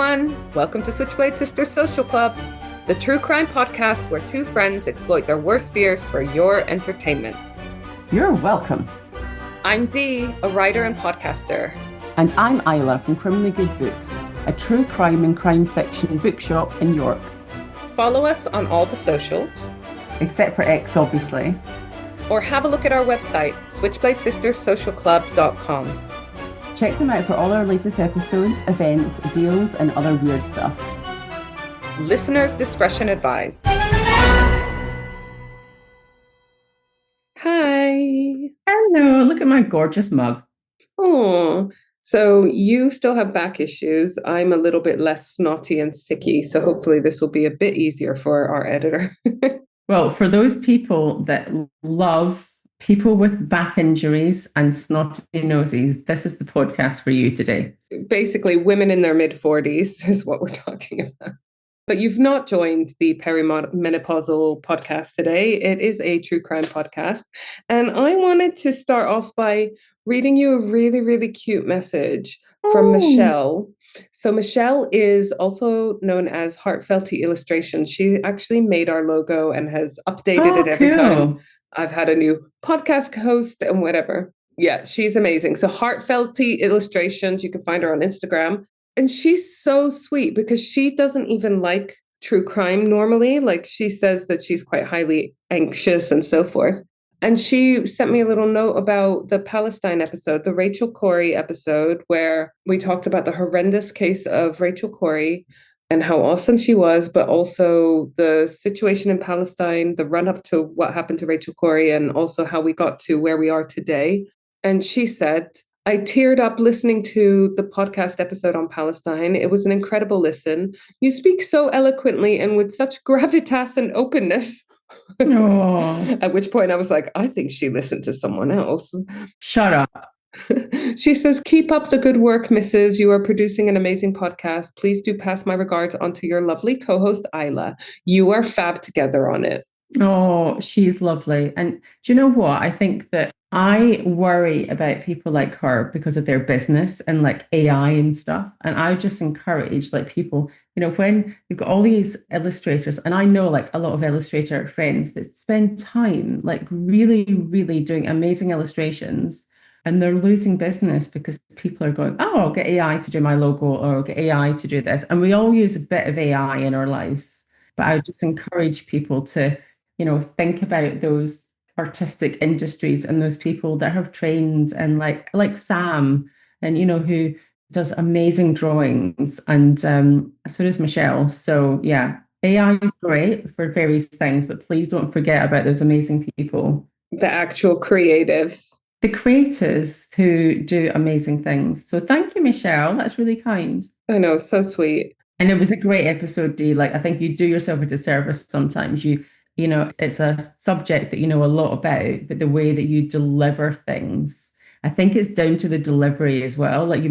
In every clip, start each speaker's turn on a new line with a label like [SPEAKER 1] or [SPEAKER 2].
[SPEAKER 1] everyone. Welcome to Switchblade Sisters Social Club, the true crime podcast where two friends exploit their worst fears for your entertainment.
[SPEAKER 2] You're welcome.
[SPEAKER 1] I'm Dee, a writer and podcaster.
[SPEAKER 2] And I'm Isla from Criminally Good Books, a true crime and crime fiction bookshop in York.
[SPEAKER 1] Follow us on all the socials.
[SPEAKER 2] Except for X, obviously.
[SPEAKER 1] Or have a look at our website, switchbladesisterssocialclub.com.
[SPEAKER 2] Check them out for all our latest episodes, events, deals, and other weird stuff.
[SPEAKER 1] Listeners' discretion advised. Hi.
[SPEAKER 2] Hello, look at my gorgeous mug.
[SPEAKER 1] Oh, so you still have back issues. I'm a little bit less snotty and sicky, so hopefully this will be a bit easier for our editor.
[SPEAKER 2] Well, for those people that love people with back injuries and snotty noses, this is the podcast for you today.
[SPEAKER 1] Basically, women in their mid-40s is what we're talking about. But you've not joined the perimenopausal podcast today. It is a true crime podcast. And I wanted to start off by reading you a really, really cute message from Michelle. So Michelle is also known as Heartfelty Illustrations. She actually made our logo and has updated it every time I've had a new podcast host and whatever. Yeah, she's amazing. So Heartfelty Illustrations, you can find her on Instagram. And she's so sweet because she doesn't even like true crime normally. Like she says that she's quite highly anxious and so forth. And she sent me a little note about the Palestine episode, the Rachel Corrie episode, where we talked about the horrendous case of Rachel Corrie and how awesome she was, but also the situation in Palestine, the run up to what happened to Rachel Corrie, and also how we got to where we are today. And she said, I teared up listening to the podcast episode on Palestine. It was an incredible listen. You speak so eloquently and with such gravitas and openness. At which point I was like, I think she listened to someone else.
[SPEAKER 2] Shut up.
[SPEAKER 1] She says, keep up the good work, Mrs. You are producing an amazing podcast. Please do pass my regards on to your lovely co-host, Isla. You are fab together on it.
[SPEAKER 2] Oh, she's lovely. And do you know what? I think that I worry about people like her because of their business and like AI and stuff. And I just encourage like people, when you've got all these illustrators, and I know like a lot of illustrator friends that spend time like really, really doing amazing illustrations, and they're losing business because people are going, oh, I'll get AI to do my logo, or I'll get AI to do this. And we all use a bit of AI in our lives. But I would just encourage people to, think about those artistic industries and those people that have trained, and like Sam, and who does amazing drawings, and so does Michelle. So yeah, AI is great for various things, but please don't forget about those amazing people,
[SPEAKER 1] the actual creatives,
[SPEAKER 2] the creators who do amazing things. So thank you, Michelle. That's really kind.
[SPEAKER 1] I know, so sweet.
[SPEAKER 2] And it was a great episode, Dee. Like I think you do yourself a disservice sometimes. It's a subject that you know a lot about, but the way that you deliver things, I think it's down to the delivery as well. Like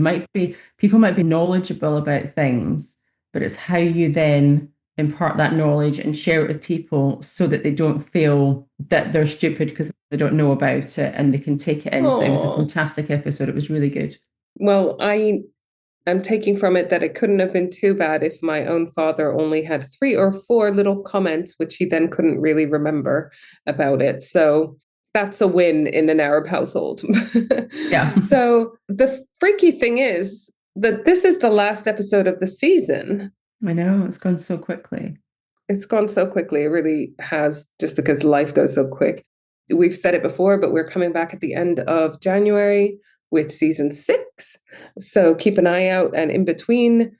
[SPEAKER 2] people might be knowledgeable about things, but it's how you then impart that knowledge and share it with people so that they don't feel that they're stupid because they don't know about it, and they can take it in. Aww. So it was a fantastic episode. It was really good.
[SPEAKER 1] Well, I'm taking from it that it couldn't have been too bad if my own father only had 3 or 4 little comments, which he then couldn't really remember about it. So that's a win in an Arab household.
[SPEAKER 2] Yeah.
[SPEAKER 1] So the freaky thing is that this is the last episode of the season.
[SPEAKER 2] I know, it's gone so quickly.
[SPEAKER 1] It's gone so quickly. It really has, just because life goes so quick. We've said it before, but we're coming back at the end of January with season 6. So keep an eye out. And in between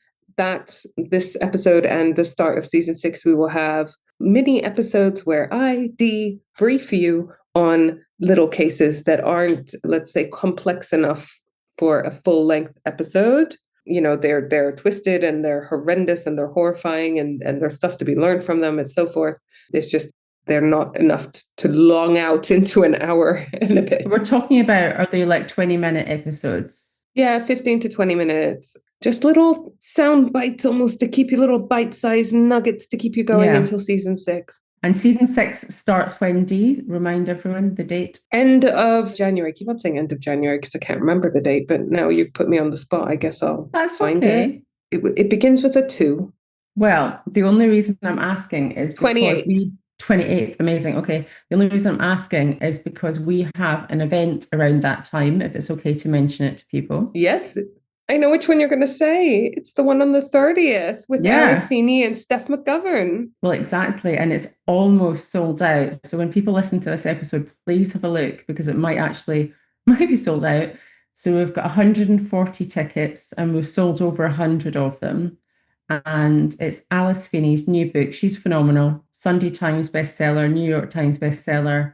[SPEAKER 1] this episode and the start of season 6, we will have mini episodes where I debrief you on little cases that aren't, let's say, complex enough for a full length episode. They're twisted and they're horrendous and they're horrifying and there's stuff to be learned from them and so forth. It's just, they're not enough to long out into an hour and a bit.
[SPEAKER 2] We're talking about, are they like 20-minute episodes?
[SPEAKER 1] Yeah, 15 to 20 minutes. Just little sound bites almost to keep you, little bite-sized nuggets to keep you going until season 6.
[SPEAKER 2] And season 6 starts when, Dee? Remind everyone the date.
[SPEAKER 1] End of January. I keep on saying end of January because I can't remember the date, but now you've put me on the spot. I guess I'll find it. It begins with a 2.
[SPEAKER 2] Well, the only reason I'm asking is because
[SPEAKER 1] 28th.
[SPEAKER 2] 28th, amazing. Okay. The only reason I'm asking is because we have an event around that time, if it's okay to mention it to people.
[SPEAKER 1] Yes, I know which one you're going to say. It's the one on the 30th with Alice Feeney and Steph McGovern.
[SPEAKER 2] Well, exactly. And it's almost sold out. So when people listen to this episode, please have a look because it might be sold out. So we've got 140 tickets and we've sold over 100 of them. And it's Alice Feeney's new book. She's phenomenal. Sunday Times bestseller, New York Times bestseller,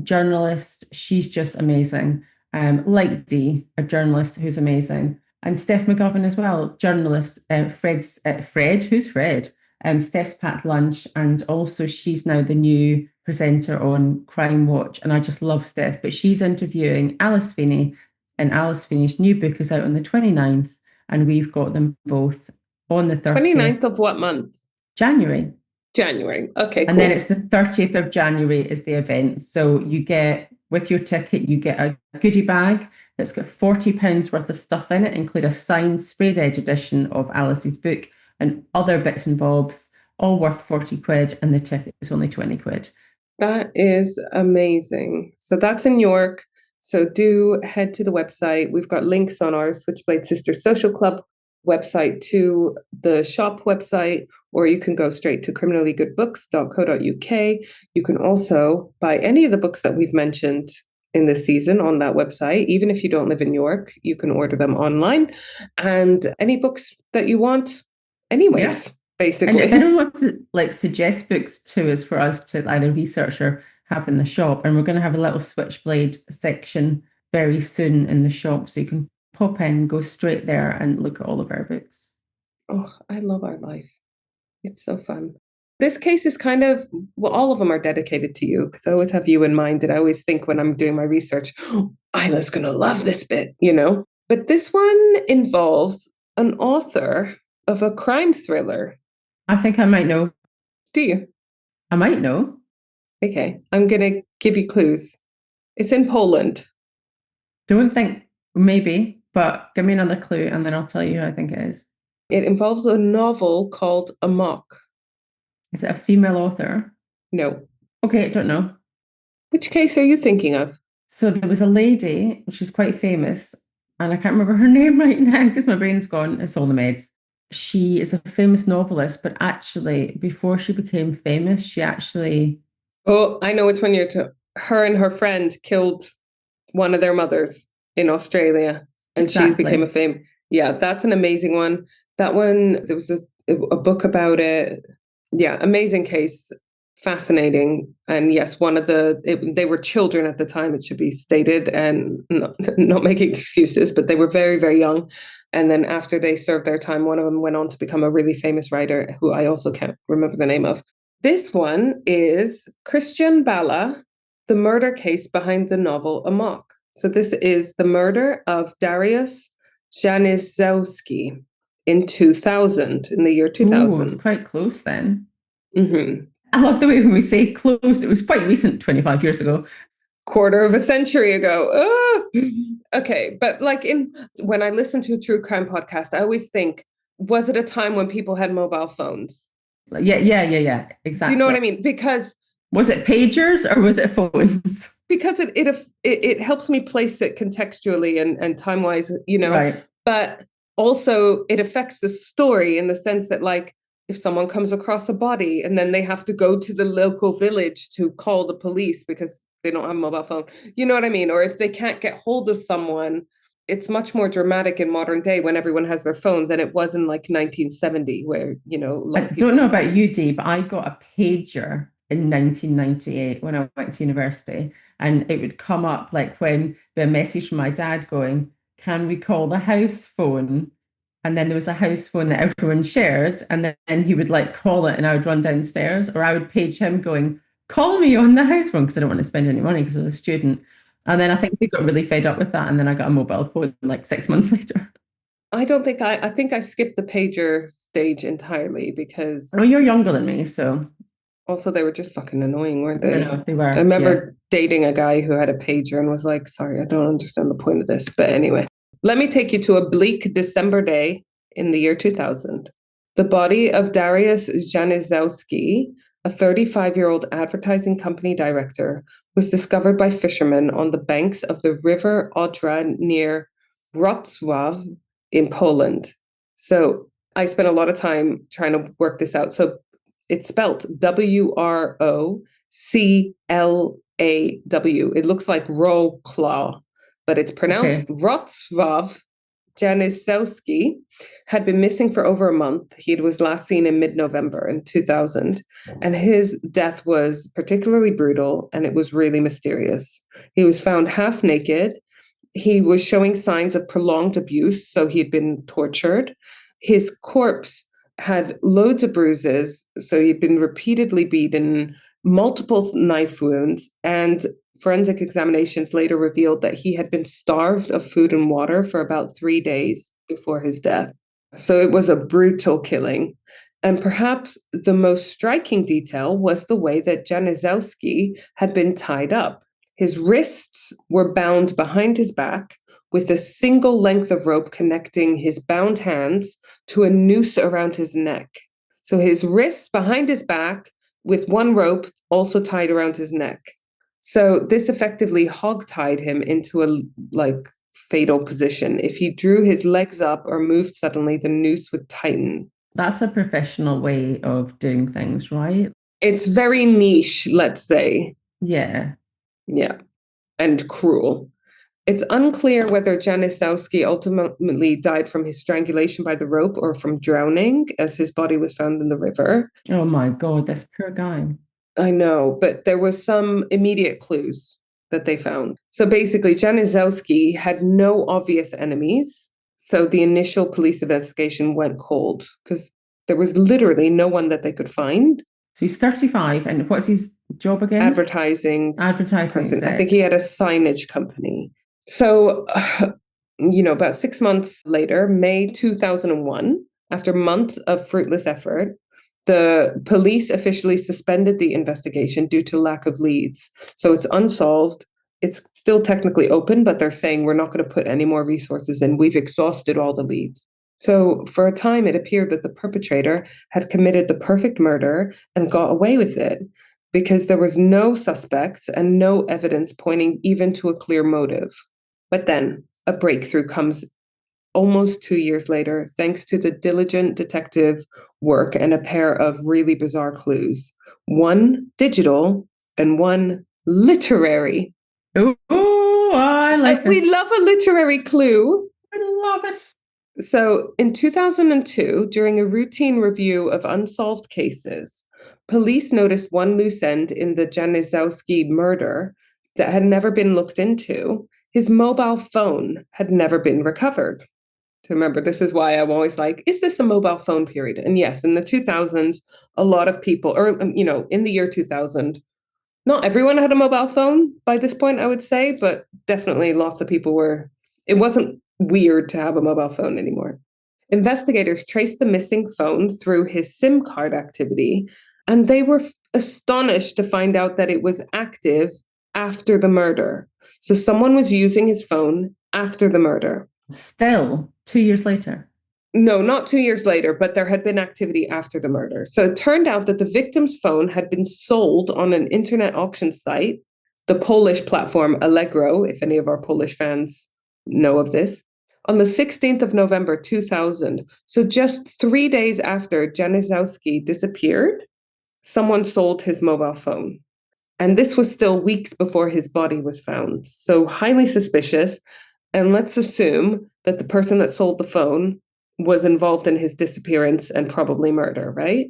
[SPEAKER 2] journalist. She's just amazing. Like Dee, a journalist who's amazing. And Steph McGovern as well, journalist. Fred, who's Fred? Steph's packed lunch. And also she's now the new presenter on Crime Watch. And I just love Steph. But she's interviewing Alice Feeney. And Alice Feeney's new book is out on the 29th. And we've got them both on the 30th.
[SPEAKER 1] 29th of what month?
[SPEAKER 2] January.
[SPEAKER 1] Okay, cool.
[SPEAKER 2] And then it's the 30th of January is the event. So you get, with your ticket, you get a goodie bag that's got £40 worth of stuff in it, include a signed sprayed edge edition of Alice's book and other bits and bobs, all worth 40 quid, and the ticket is only 20 quid.
[SPEAKER 1] That is amazing. So that's in York. So do head to the website. We've got links on our Switchblade Sister Social Club website to the shop website, or you can go straight to criminallygoodbooks.co.uk. You can also buy any of the books that we've mentioned in this season on that website. Even if you don't live in York, you can order them online, and any books that you want anyways, basically.
[SPEAKER 2] And if anyone wants to suggest books to us for us to either research or have in the shop, and we're going to have a little Switchblade section very soon in the shop, so you can pop in, go straight there and look at all of our books.
[SPEAKER 1] Oh, I love our life. It's so fun. This case is kind of, well, all of them are dedicated to you because I always have you in mind. And I always think when I'm doing my research, Isla's going to love this bit, But this one involves an author of a crime thriller.
[SPEAKER 2] I think I might know.
[SPEAKER 1] Do you?
[SPEAKER 2] I might know.
[SPEAKER 1] Okay, I'm going to give you clues. It's in Poland.
[SPEAKER 2] Don't think, maybe. But give me another clue and then I'll tell you who I think it is.
[SPEAKER 1] It involves a novel called Amok.
[SPEAKER 2] Is it a female author?
[SPEAKER 1] No.
[SPEAKER 2] Okay, I don't know.
[SPEAKER 1] Which case are you thinking of?
[SPEAKER 2] So there was a lady, she's quite famous, and I can't remember her name right now because my brain's gone. It's all the meds. She is a famous novelist, but actually, before she became famous, she actually...
[SPEAKER 1] Oh, I know which one you're to. Her and her friend killed one of their mothers in Australia. And she became a fame. Yeah, that's an amazing one. That one, there was a book about it. Yeah, amazing case. Fascinating. And yes, they were children at the time, it should be stated, and not making excuses, but they were very, very young. And then after they served their time, one of them went on to become a really famous writer who I also can't remember the name of. This one is Krystian Bala, the murder case behind the novel Amok. So this is the murder of Dariusz Janiszewski in 2000, in the year 2000.
[SPEAKER 2] Ooh, it's quite close then.
[SPEAKER 1] Mm-hmm.
[SPEAKER 2] I love the way when we say close, it was quite recent, 25 years ago.
[SPEAKER 1] Quarter of a century ago. Oh! Okay, but when I listen to a true crime podcast, I always think, was it a time when people had mobile phones?
[SPEAKER 2] Yeah, exactly.
[SPEAKER 1] You know what I mean? Because...
[SPEAKER 2] Was it pagers or was it phones?
[SPEAKER 1] Because it helps me place it contextually and time-wise,
[SPEAKER 2] Right.
[SPEAKER 1] But also it affects the story in the sense that if someone comes across a body and then they have to go to the local village to call the police because they don't have a mobile phone, you know what I mean? Or if they can't get hold of someone, it's much more dramatic in modern day when everyone has their phone than it was in 1970 where,
[SPEAKER 2] I don't know about you, Dee, but I got a pager in 1998 when I went to university, and it would come up when the message from my dad going, can we call the house phone? And then there was a house phone that everyone shared, and then he would call it and I would run downstairs, or I would page him going, call me on the house phone, because I don't want to spend any money because I was a student. And then I think they got really fed up with that, and then I got a mobile phone 6 months later.
[SPEAKER 1] I don't think I think I skipped the pager stage entirely because...
[SPEAKER 2] Oh, you're younger than me, so...
[SPEAKER 1] Also, they were just fucking annoying, weren't they?
[SPEAKER 2] No, they were.
[SPEAKER 1] I remember dating a guy who had a pager and was like, sorry, I don't understand the point of this. But anyway, let me take you to a bleak December day in the year 2000. The body of Dariusz Janiszewski, a 35-year-old advertising company director, was discovered by fishermen on the banks of the River Odra near Wrocław in Poland. So I spent a lot of time trying to work this out. So it's spelled Wrocław. It looks like Wrocław, but it's pronounced Wrocław. Janiszewski had been missing for over a month. He was last seen in mid-November in 2000, and his death was particularly brutal, and it was really mysterious. He was found half naked. He was showing signs of prolonged abuse, so he had been tortured. His corpse had loads of bruises, so he'd been repeatedly beaten, multiple knife wounds, and forensic examinations later revealed that he had been starved of food and water for about 3 days before his death. So it was a brutal killing. And perhaps the most striking detail was the way that Janiszewski had been tied up. His wrists were bound behind his back with a single length of rope connecting his bound hands to a noose around his neck. So his wrists behind his back with one rope also tied around his neck. So this effectively hog-tied him into a fatal position. If he drew his legs up or moved suddenly, the noose would tighten.
[SPEAKER 2] That's a professional way of doing things, right?
[SPEAKER 1] It's very niche, let's say.
[SPEAKER 2] Yeah.
[SPEAKER 1] Yeah. And cruel. It's unclear whether Janiszewski ultimately died from his strangulation by the rope or from drowning, as his body was found in the river.
[SPEAKER 2] Oh my God, this poor guy.
[SPEAKER 1] I know, but there was some immediate clues that they found. So basically, Janiszewski had no obvious enemies. So the initial police investigation went cold because there was literally no one that they could find.
[SPEAKER 2] So he's 35, and what's his job again?
[SPEAKER 1] Advertising.
[SPEAKER 2] Advertising.
[SPEAKER 1] I think he had a signage company. So, about 6 months later, May 2001, after months of fruitless effort, the police officially suspended the investigation due to lack of leads. So it's unsolved. It's still technically open, but they're saying we're not going to put any more resources in. We've exhausted all the leads. So for a time, it appeared that the perpetrator had committed the perfect murder and got away with it because there was no suspects and no evidence pointing even to a clear motive. But then a breakthrough comes almost 2 years later, thanks to the diligent detective work and a pair of really bizarre clues. One digital and one literary.
[SPEAKER 2] Oh, I like it.
[SPEAKER 1] We love a literary clue.
[SPEAKER 2] I love it.
[SPEAKER 1] So in 2002, during a routine review of unsolved cases, police noticed one loose end in the Janiszewski murder that had never been looked into. His mobile phone had never been recovered. To remember, this is why I'm always like, is this a mobile phone period? And yes, in the 2000s, a lot of people, or, in the year 2000, not everyone had a mobile phone by this point, I would say, but definitely lots of people it wasn't weird to have a mobile phone anymore. Investigators traced the missing phone through his SIM card activity, and they were astonished to find out that it was active after the murder. So someone was using his phone after the murder.
[SPEAKER 2] Still, 2 years later?
[SPEAKER 1] No, not 2 years later, but there had been activity after the murder. So it turned out that the victim's phone had been sold on an internet auction site, the Polish platform Allegro, if any of our Polish fans know of this, on the 16th of November 2000. So just 3 days after Janiszewski disappeared, someone sold his mobile phone. And this was still weeks before his body was found. So highly suspicious. And let's assume that the person that sold the phone was involved in his disappearance and probably murder, right?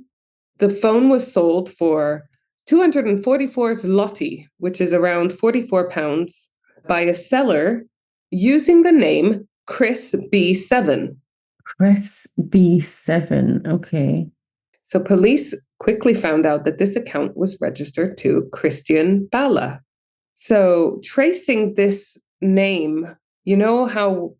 [SPEAKER 1] The phone was sold for 244 zloty, which is around 44 pounds, by a seller using the name Chris B7.
[SPEAKER 2] Chris B7, okay.
[SPEAKER 1] So police quickly found out that this account was registered to Krystian Bala. So tracing this name, you know how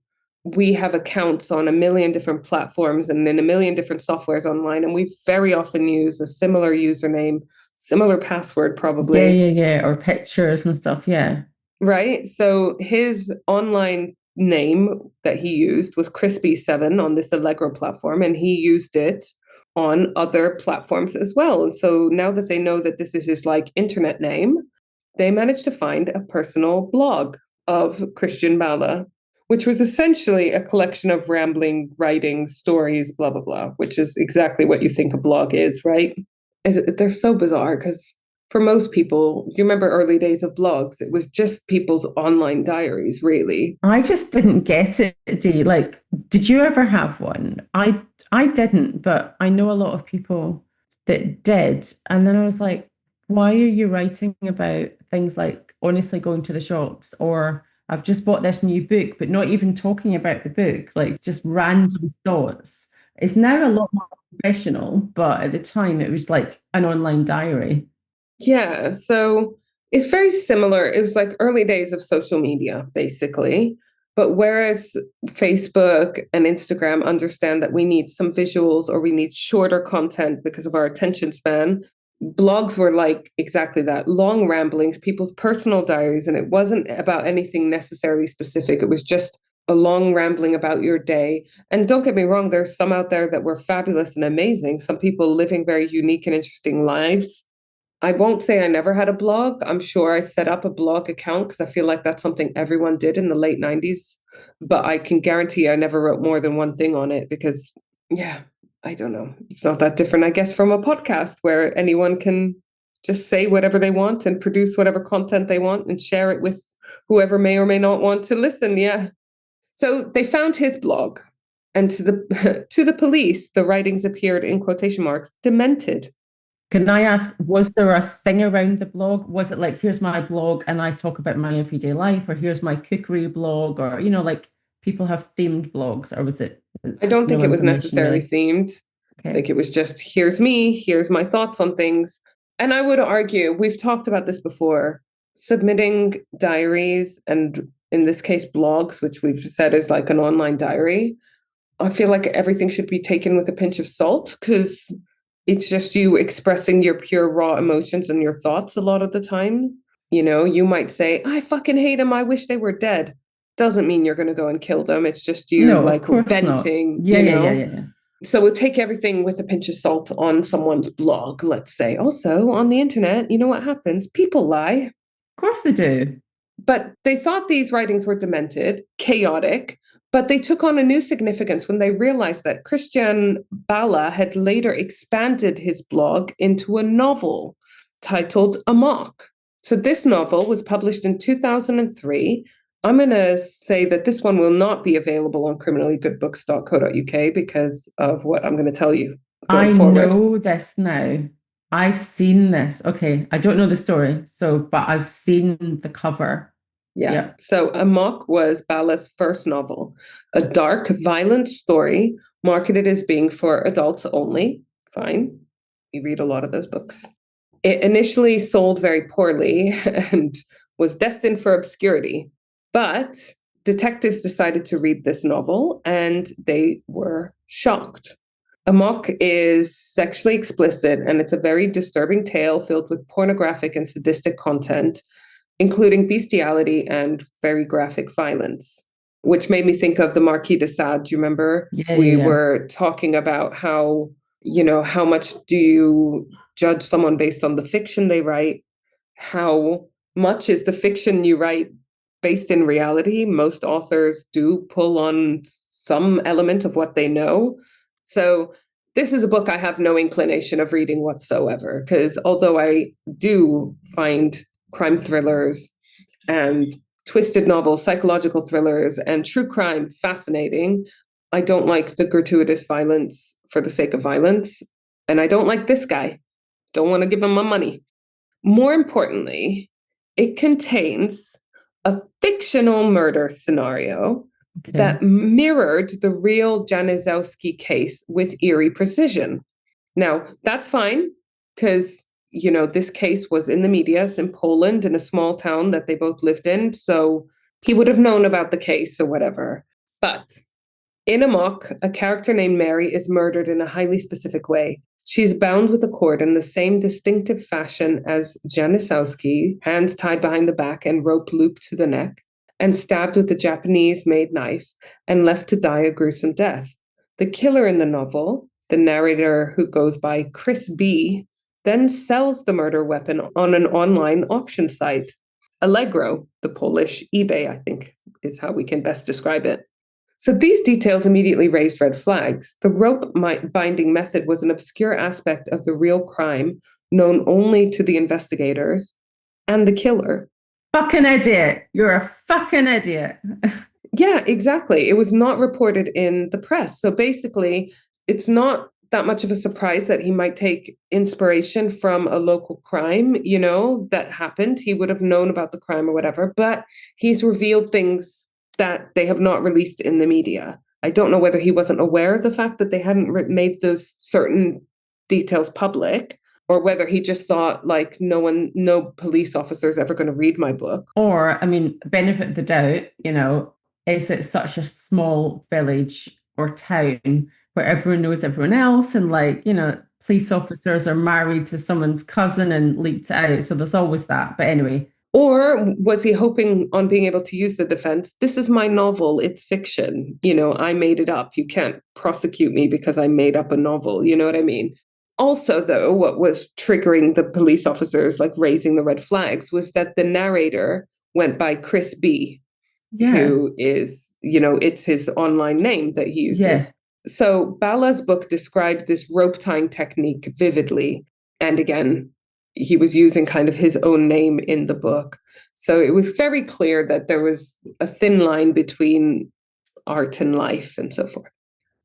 [SPEAKER 1] we have accounts on a million different platforms and in a million different softwares online, and we very often use a similar username, similar password probably.
[SPEAKER 2] Yeah, or pictures and stuff, yeah.
[SPEAKER 1] Right? So his online name that he used was Crispy7 on this Allegro platform, and he used it on other platforms as well. And so now that they know that this is his like internet name, they managed to find a personal blog of Krystian Bala, which was essentially a collection of rambling writings, stories, blah, blah, blah, which is exactly what you think a blog is, right? They're so bizarre because for most people, you remember early days of blogs, it was just people's online diaries, really.
[SPEAKER 2] I just didn't get it, Dee. Like, did you ever have one? I didn't, but I know a lot of people that did. And then I was like, why are you writing about things like honestly going to the shops, or I've just bought this new book, but not even talking about the book, like just random thoughts. It's now a lot more professional, but at the time it was like an online diary.
[SPEAKER 1] Yeah, so it's very similar. It was like early days of social media, basically. But whereas Facebook and Instagram understand that we need some visuals or we need shorter content because of our attention span, blogs were like exactly that, long ramblings, people's personal diaries. And it wasn't about anything necessarily specific. It was just a long rambling about your day. And don't get me wrong, there's some out there that were fabulous and amazing. Some people living very unique and interesting lives. I won't say I never had a blog. I'm sure I set up a blog account because I feel like that's something everyone did in the late 90s. But I can guarantee I never wrote more than one thing on it because, yeah, I don't know. It's not that different, I guess, from a podcast where anyone can just say whatever they want and produce whatever content they want and share it with whoever may or may not want to listen. Yeah. So they found his blog, and to the to the police, the writings appeared in quotation marks, demented.
[SPEAKER 2] Can I ask, was there a thing around the blog? Was it like, here's my blog and I talk about my everyday life, or here's my cookery blog, or, like people have themed blogs, or was it
[SPEAKER 1] I don't think
[SPEAKER 2] no
[SPEAKER 1] it was
[SPEAKER 2] information
[SPEAKER 1] necessarily
[SPEAKER 2] really?
[SPEAKER 1] themed. I
[SPEAKER 2] Okay.
[SPEAKER 1] think it was just, here's me, here's my thoughts on things. And I would argue, we've talked about this before, submitting diaries and in this case, blogs, which we've said is like an online diary. I feel like everything should be taken with a pinch of salt because it's just you expressing your pure raw emotions and your thoughts a lot of the time. You might say, I fucking hate them. I wish they were dead. Doesn't mean you're going to go and kill them. It's just you
[SPEAKER 2] No, of
[SPEAKER 1] like
[SPEAKER 2] course not.
[SPEAKER 1] venting,
[SPEAKER 2] Yeah, yeah, yeah, yeah, yeah.
[SPEAKER 1] So we'll take everything with a pinch of salt on someone's blog, let's say. Also, on the internet, you know what happens? People lie.
[SPEAKER 2] Of course they do.
[SPEAKER 1] But they thought these writings were demented, chaotic, but they took on a new significance when they realized that Krystian Bala had later expanded his blog into a novel titled Amok. So this novel was published in 2003. I'm going to say that this one will not be available on criminallygoodbooks.co.uk because of what I'm going to tell you going
[SPEAKER 2] I
[SPEAKER 1] forward.
[SPEAKER 2] know this now. I've seen this. Okay, I don't know the story, but I've seen the cover.
[SPEAKER 1] Yeah.
[SPEAKER 2] Yeah.
[SPEAKER 1] So Amok was Bala's first novel, a dark, violent story marketed as being for adults only. Fine. You read a lot of those books. It initially sold very poorly and was destined for obscurity. But detectives decided to read this novel and they were shocked. Amok is sexually explicit and it's a very disturbing tale filled with pornographic and sadistic content, including bestiality and very graphic violence, which made me think of the Marquis de Sade. Do you remember?
[SPEAKER 2] Yeah, yeah,
[SPEAKER 1] We
[SPEAKER 2] yeah.
[SPEAKER 1] were talking about how much do you judge someone based on the fiction they write? How much is the fiction you write based in reality? Most authors do pull on some element of what they know. So this is a book I have no inclination of reading whatsoever, because although I do find crime thrillers and twisted novels, psychological thrillers, and true crime fascinating, I don't like the gratuitous violence for the sake of violence. And I don't like this guy. Don't want to give him my money. More importantly, it contains a fictional murder scenario
[SPEAKER 2] Okay.
[SPEAKER 1] that mirrored the real Janiszewski case with eerie precision. Now, that's fine because, this case was in the media in Poland in a small town that they both lived in. So he would have known about the case or whatever. But in Amok, a character named Mary is murdered in a highly specific way. She's bound with a cord in the same distinctive fashion as Janiszewski, hands tied behind the back and rope looped to the neck. and stabbed with a Japanese-made knife and left to die a gruesome death. The killer in the novel, the narrator who goes by Chris B., then sells the murder weapon on an online auction site. Allegro, the Polish eBay, I think is how we can best describe it. So these details immediately raised red flags. The rope binding method was an obscure aspect of the real crime known only to the investigators and the killer.
[SPEAKER 2] Fucking idiot. You're a fucking idiot.
[SPEAKER 1] Yeah, exactly. It was not reported in the press. So basically, it's not that much of a surprise that he might take inspiration from a local crime, that happened. He would have known about the crime or whatever, but he's revealed things that they have not released in the media. I don't know whether he wasn't aware of the fact that they hadn't made those certain details public, or whether he just thought like no police officer is ever going to read my book.
[SPEAKER 2] Or, benefit of the doubt, is it such a small village or town where everyone knows everyone else, and police officers are married to someone's cousin and leaked out. So there's always that. But anyway.
[SPEAKER 1] Or was he hoping on being able to use the defense? This is my novel. It's fiction. I made it up. You can't prosecute me because I made up a novel. You know what I mean? Also, though, what was triggering the police officers, like raising the red flags, was that the narrator went by Chris B., who is, it's his online name that he uses. Yeah. So Bala's book described this rope tying technique vividly. And again, he was using kind of his own name in the book. So it was very clear that there was a thin line between art and life and so forth.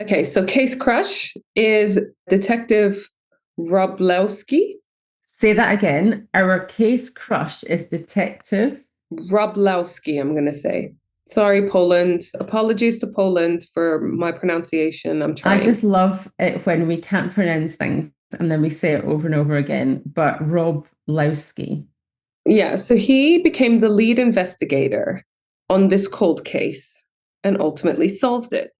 [SPEAKER 1] Okay, so Case Crush is Detective Wroblewski.
[SPEAKER 2] Say that again. Our case crush is Detective
[SPEAKER 1] Wroblewski, I'm going to say. Sorry, Poland. Apologies to Poland for my pronunciation. I'm trying.
[SPEAKER 2] I just love it when we can't pronounce things and then we say it over and over again. But Wroblewski.
[SPEAKER 1] Yeah, so he became the lead investigator on this cold case and ultimately solved it.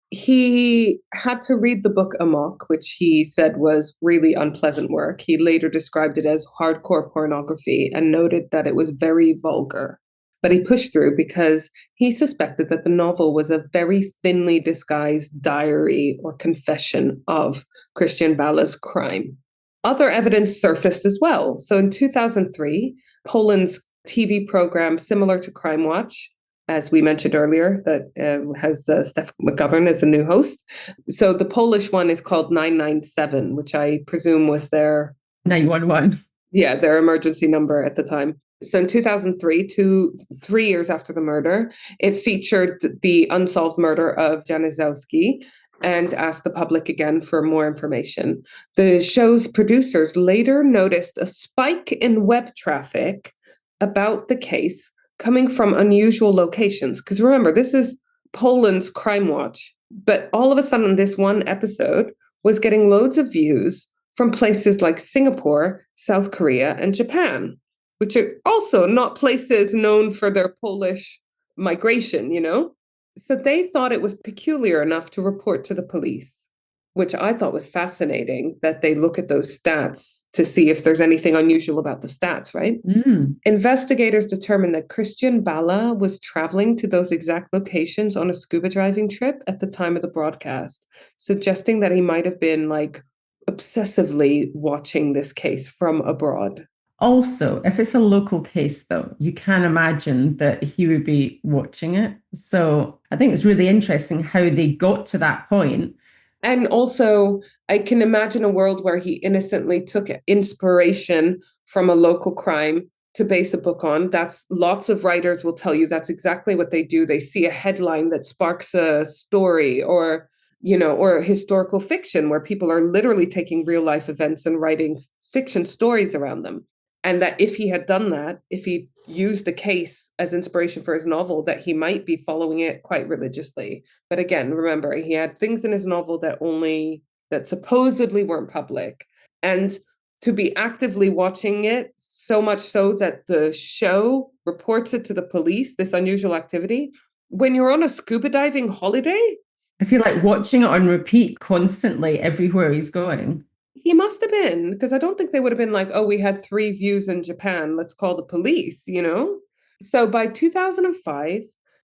[SPEAKER 1] He had to read the book Amok, which he said was really unpleasant work. He later described it as hardcore pornography and noted that it was very vulgar. But he pushed through because he suspected that the novel was a very thinly disguised diary or confession of Krystian Bala's crime. Other evidence surfaced as well. So in 2003, Poland's TV program similar to Crime Watch, as we mentioned earlier, that has Steph McGovern as a new host. So the Polish one is called 997, which I presume was their
[SPEAKER 2] 911.
[SPEAKER 1] Yeah, their emergency number at the time. So in 2003, 3 years after the murder, it featured the unsolved murder of Janiszewski and asked the public again for more information. The show's producers later noticed a spike in web traffic about the case coming from unusual locations. Because remember, this is Poland's Crime Watch. But all of a sudden, this one episode was getting loads of views from places like Singapore, South Korea, and Japan, which are also not places known for their Polish migration, So they thought it was peculiar enough to report to the police, which I thought was fascinating, that they look at those stats to see if there's anything unusual about the stats, right? Investigators determined that Krystian Bala was traveling to those exact locations on a scuba diving trip at the time of the broadcast, suggesting that he might have been obsessively watching this case from abroad.
[SPEAKER 2] Also, if it's a local case, though, you can imagine that he would be watching it. So I think it's really interesting how they got to that point.
[SPEAKER 1] And also, I can imagine a world where he innocently took inspiration from a local crime to base a book on. That's lots of writers will tell you that's exactly what they do. They see a headline that sparks a story, or historical fiction where people are literally taking real life events and writing fiction stories around them. And that if he had done that, if he used a case as inspiration for his novel, that he might be following it quite religiously. But again, remember, he had things in his novel that supposedly weren't public. And to be actively watching it, so much so that the show reports it to the police, this unusual activity, when you're on a scuba diving holiday.
[SPEAKER 2] Is he watching it on repeat constantly everywhere he's going?
[SPEAKER 1] He must have been, because I don't think they would have been oh, we had 3 views in Japan, let's call the police, So by 2005,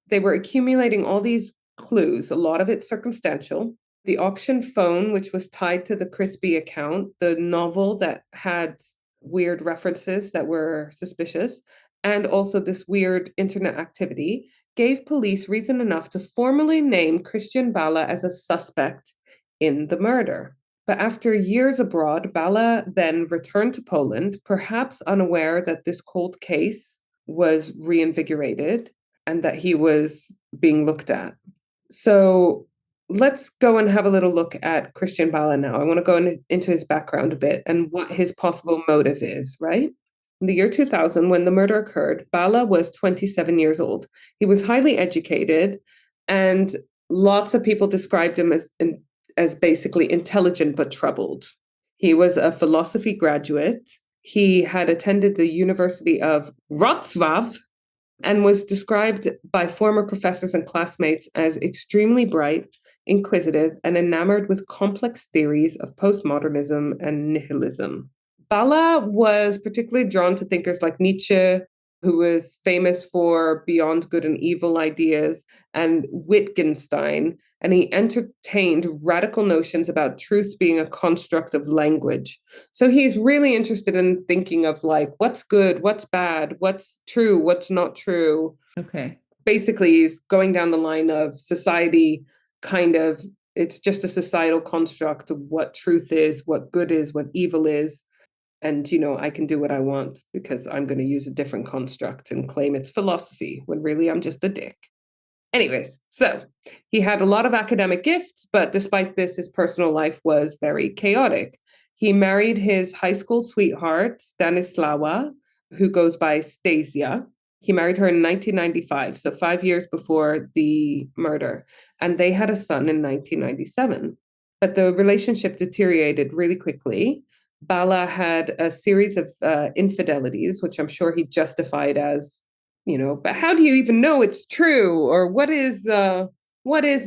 [SPEAKER 1] they were accumulating all these clues, a lot of it circumstantial. The auction phone, which was tied to the Crispy account, the novel that had weird references that were suspicious, and also this weird internet activity, gave police reason enough to formally name Krystian Bala as a suspect in the murder. But after years abroad, Bala then returned to Poland, perhaps unaware that this cold case was reinvigorated and that he was being looked at. So let's go and have a little look at Krystian Bala now. I want to go into his background a bit and what his possible motive is, right? In the year 2000, when the murder occurred, Bala was 27 years old. He was highly educated, and lots of people described him as basically intelligent but troubled. He was a philosophy graduate. He had attended the University of Wrocław and was described by former professors and classmates as extremely bright, inquisitive, and enamored with complex theories of postmodernism and nihilism. Bala was particularly drawn to thinkers like Nietzsche, who was famous for beyond good and evil ideas, and Wittgenstein, and he entertained radical notions about truth being a construct of language. So he's really interested in thinking of like, what's good, what's bad, what's true, what's not true.
[SPEAKER 2] Okay.
[SPEAKER 1] Basically, he's going down the line of society, kind of, it's just a societal construct of what truth is, what good is, what evil is. And, I can do what I want because I'm going to use a different construct and claim it's philosophy when really I'm just a dick. Anyways, so he had a lot of academic gifts, but despite this, his personal life was very chaotic. He married his high school sweetheart, Stanislawa, who goes by Stasia. He married her in 1995, so 5 years before the murder, and they had a son in 1997. But the relationship deteriorated really quickly. Bala had a series of infidelities, which I'm sure he justified as, but how do you even know it's true? Or what is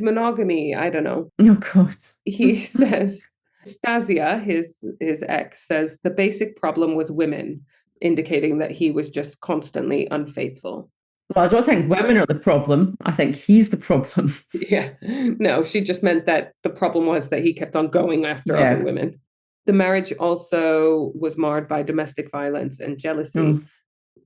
[SPEAKER 1] monogamy? I don't know.
[SPEAKER 2] Oh, God.
[SPEAKER 1] He says, Stasia, his ex, says the basic problem was women, indicating that he was just constantly unfaithful.
[SPEAKER 2] Well, I don't think women are the problem. I think he's the problem.
[SPEAKER 1] Yeah. No, she just meant that the problem was that he kept on going after other women. The marriage also was marred by domestic violence and jealousy.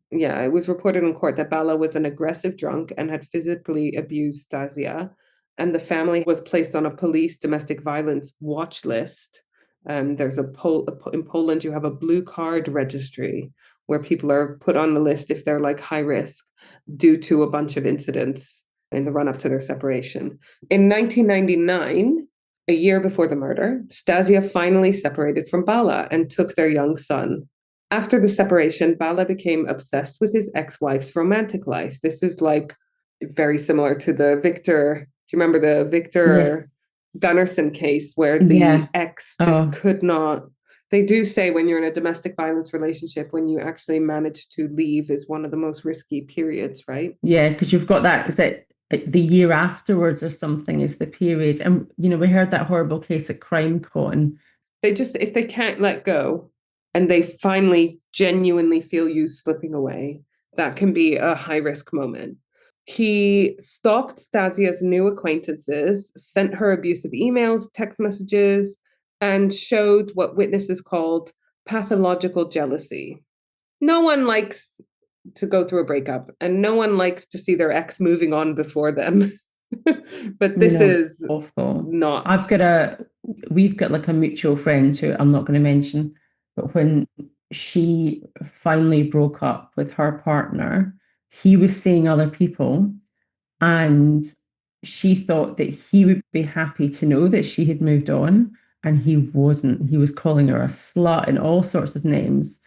[SPEAKER 1] Yeah, it was reported in court that Bala was an aggressive drunk and had physically abused Stasia, and the family was placed on a police domestic violence watch list. There's in Poland, you have a blue card registry where people are put on the list if they're like high risk due to a bunch of incidents in the run up to their separation. In 1999, a year before the murder, Stasia finally separated from Bala and took their young son. After the separation, Bala became obsessed with his ex-wife's romantic life. This is like very similar to the Victor. Do you remember the Victor Gunnarsson case where the ex just could not? They do say when you're in a domestic violence relationship, when you actually manage to leave is one of the most risky periods, right?
[SPEAKER 2] Yeah, because you've got that, is it the year afterwards or something is the period. And, we heard that horrible case at CrimeCon.
[SPEAKER 1] If they can't let go and they finally genuinely feel you slipping away, that can be a high risk moment. He stalked Stasia's new acquaintances, sent her abusive emails, text messages, and showed what witnesses called pathological jealousy. No one likes to go through a breakup, and no one likes to see their ex moving on before them. But this is
[SPEAKER 2] awful.
[SPEAKER 1] Not.
[SPEAKER 2] We've got like a mutual friend who I'm not going to mention, but when she finally broke up with her partner, he was seeing other people, and she thought that he would be happy to know that she had moved on, and he wasn't. He was calling her a slut and all sorts of names.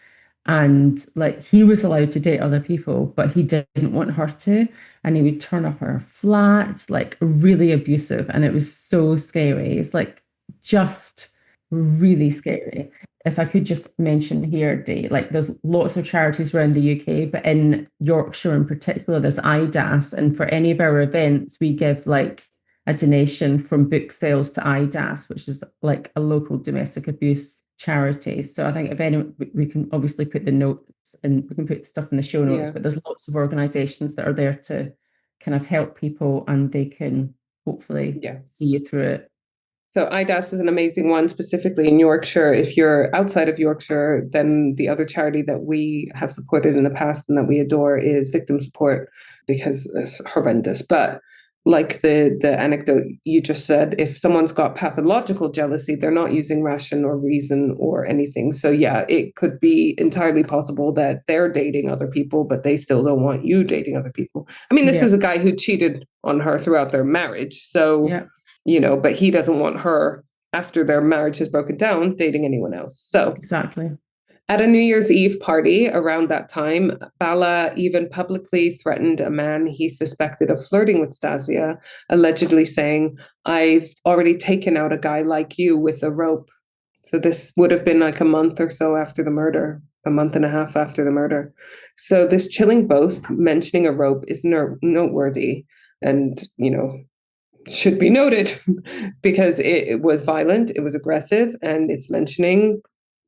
[SPEAKER 2] And like he was allowed to date other people, but he didn't want her to. And he would turn up her flat, like really abusive. And it was so scary. It's like just really scary. If I could just mention here, Dee, like there's lots of charities around the UK, but in Yorkshire in particular, there's IDAS. And for any of our events, we give like a donation from book sales to IDAS, which is like a local domestic abuse charities. So I think if anyone, we can obviously put the notes and we can put stuff in the show notes, but there's lots of organizations that are there to kind of help people, and they can hopefully see you through it.
[SPEAKER 1] So IDAS is an amazing one, specifically in Yorkshire. If you're outside of Yorkshire, then the other charity that we have supported in the past and that we adore is Victim Support, because it's horrendous. But like the anecdote you just said, if someone's got pathological jealousy, they're not using ration or reason or anything. So yeah, it could be entirely possible that they're dating other people, but they still don't want you dating other people. I mean, this is a guy who cheated on her throughout their marriage. So, you know, but he doesn't want her, after their marriage has broken down, dating anyone else. So
[SPEAKER 2] exactly.
[SPEAKER 1] At a New Year's Eve party around that time, Bala even publicly threatened a man he suspected of flirting with Stasia, allegedly saying, "I've already taken out a guy like you with a rope." So this would have been like a month or so after the murder, a month and a half after the murder. So this chilling boast mentioning a rope is noteworthy and, you know, should be noted because it was violent, it was aggressive, and it's mentioning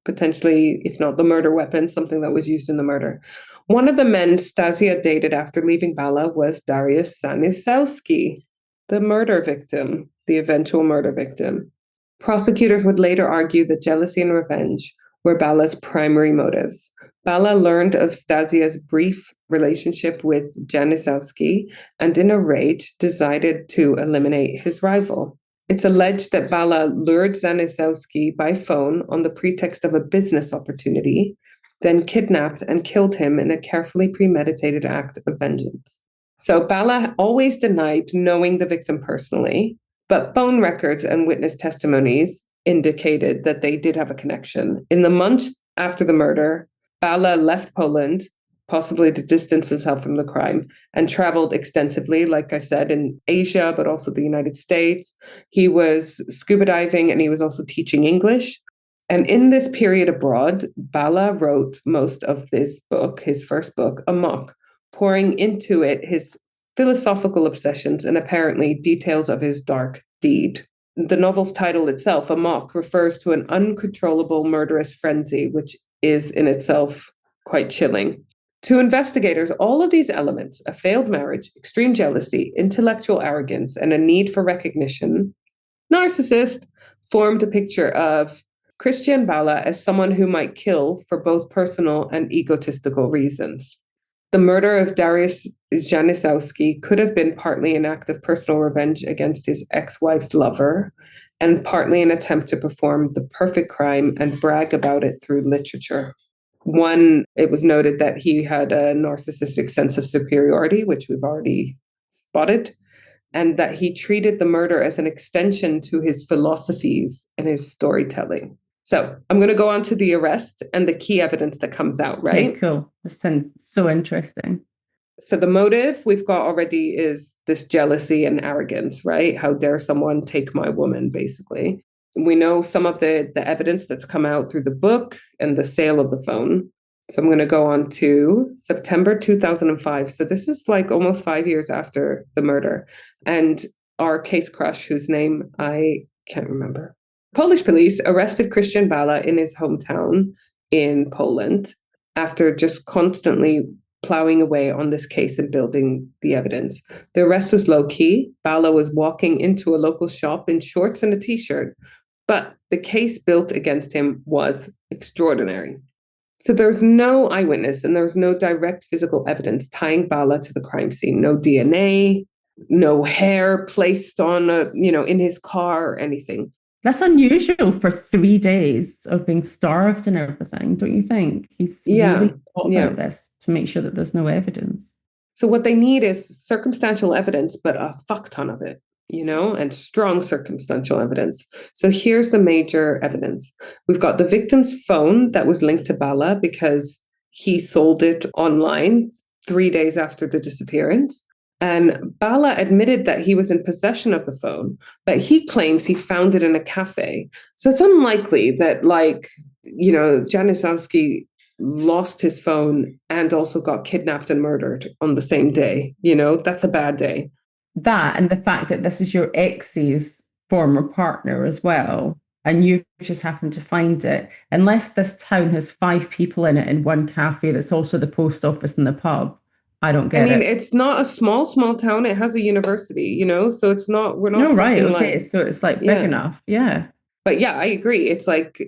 [SPEAKER 1] potentially, if not the murder weapon, something that was used in the murder. One of the men Stasia dated after leaving Bala was Dariusz Janiszewski, the murder victim, the eventual murder victim. Prosecutors would later argue that jealousy and revenge were Bala's primary motives. Bala learned of Stasia's brief relationship with Janiszewski and in a rage decided to eliminate his rival. It's alleged that Bala lured Janiszewski by phone on the pretext of a business opportunity, then kidnapped and killed him in a carefully premeditated act of vengeance. So Bala always denied knowing the victim personally, but phone records and witness testimonies indicated that they did have a connection. In the months after the murder, Bala left Poland, possibly to distance himself from the crime, and traveled extensively, like I said, in Asia, but also the United States. He was scuba diving and he was also teaching English. And in this period abroad, Bala wrote most of this book, his first book, Amok, pouring into it his philosophical obsessions and apparently details of his dark deed. The novel's title itself, Amok, refers to an uncontrollable murderous frenzy, which is in itself quite chilling. To investigators, all of these elements, a failed marriage, extreme jealousy, intellectual arrogance, and a need for recognition, narcissist, formed a picture of Krystian Bala as someone who might kill for both personal and egotistical reasons. The murder of Dariusz Janiszewski could have been partly an act of personal revenge against his ex-wife's lover, and partly an attempt to perform the perfect crime and brag about it through literature. One, it was noted that he had a narcissistic sense of superiority, which we've already spotted, and that he treated the murder as an extension to his philosophies and his storytelling. So I'm going to go on to the arrest and the key evidence that comes out, right?
[SPEAKER 2] Okay, cool. This sounds so interesting.
[SPEAKER 1] So the motive we've got already is this jealousy and arrogance, right? How dare someone take my woman, basically. We know some of the evidence that's come out through the book and the sale of the phone. So I'm going to go on to September 2005. So this is like almost 5 years after the murder. And our case crush, whose name I can't remember. Polish police arrested Krystian Bala in his hometown in Poland after just constantly plowing away on this case and building the evidence. The arrest was low-key. Bala was walking into a local shop in shorts and a t-shirt, but the case built against him was extraordinary. So there's no eyewitness and there's no direct physical evidence tying Bala to the crime scene. No DNA, no hair placed on in his car or anything.
[SPEAKER 2] That's unusual for 3 days of being starved and everything, don't you think? He's really thought about this to make sure that there's no evidence.
[SPEAKER 1] So what they need is circumstantial evidence, but a fuck ton of it, and strong circumstantial evidence. So here's the major evidence. We've got the victim's phone that was linked to Bala because he sold it online 3 days after the disappearance. And Bala admitted that he was in possession of the phone, but he claims he found it in a cafe. So it's unlikely that, Janiszewski lost his phone and also got kidnapped and murdered on the same day. That's a bad day.
[SPEAKER 2] That and the fact that this is your ex's former partner as well. and you just happen to find it, unless this town has 5 people in it in one cafe that's also the post office and the pub, I don't
[SPEAKER 1] I
[SPEAKER 2] get
[SPEAKER 1] mean,
[SPEAKER 2] it.
[SPEAKER 1] it's not a small town. It has a university, so it's not, we're not
[SPEAKER 2] No, right.
[SPEAKER 1] talking like,
[SPEAKER 2] Okay. So it's like big
[SPEAKER 1] yeah.
[SPEAKER 2] enough. Yeah.
[SPEAKER 1] But yeah, I agree. It's like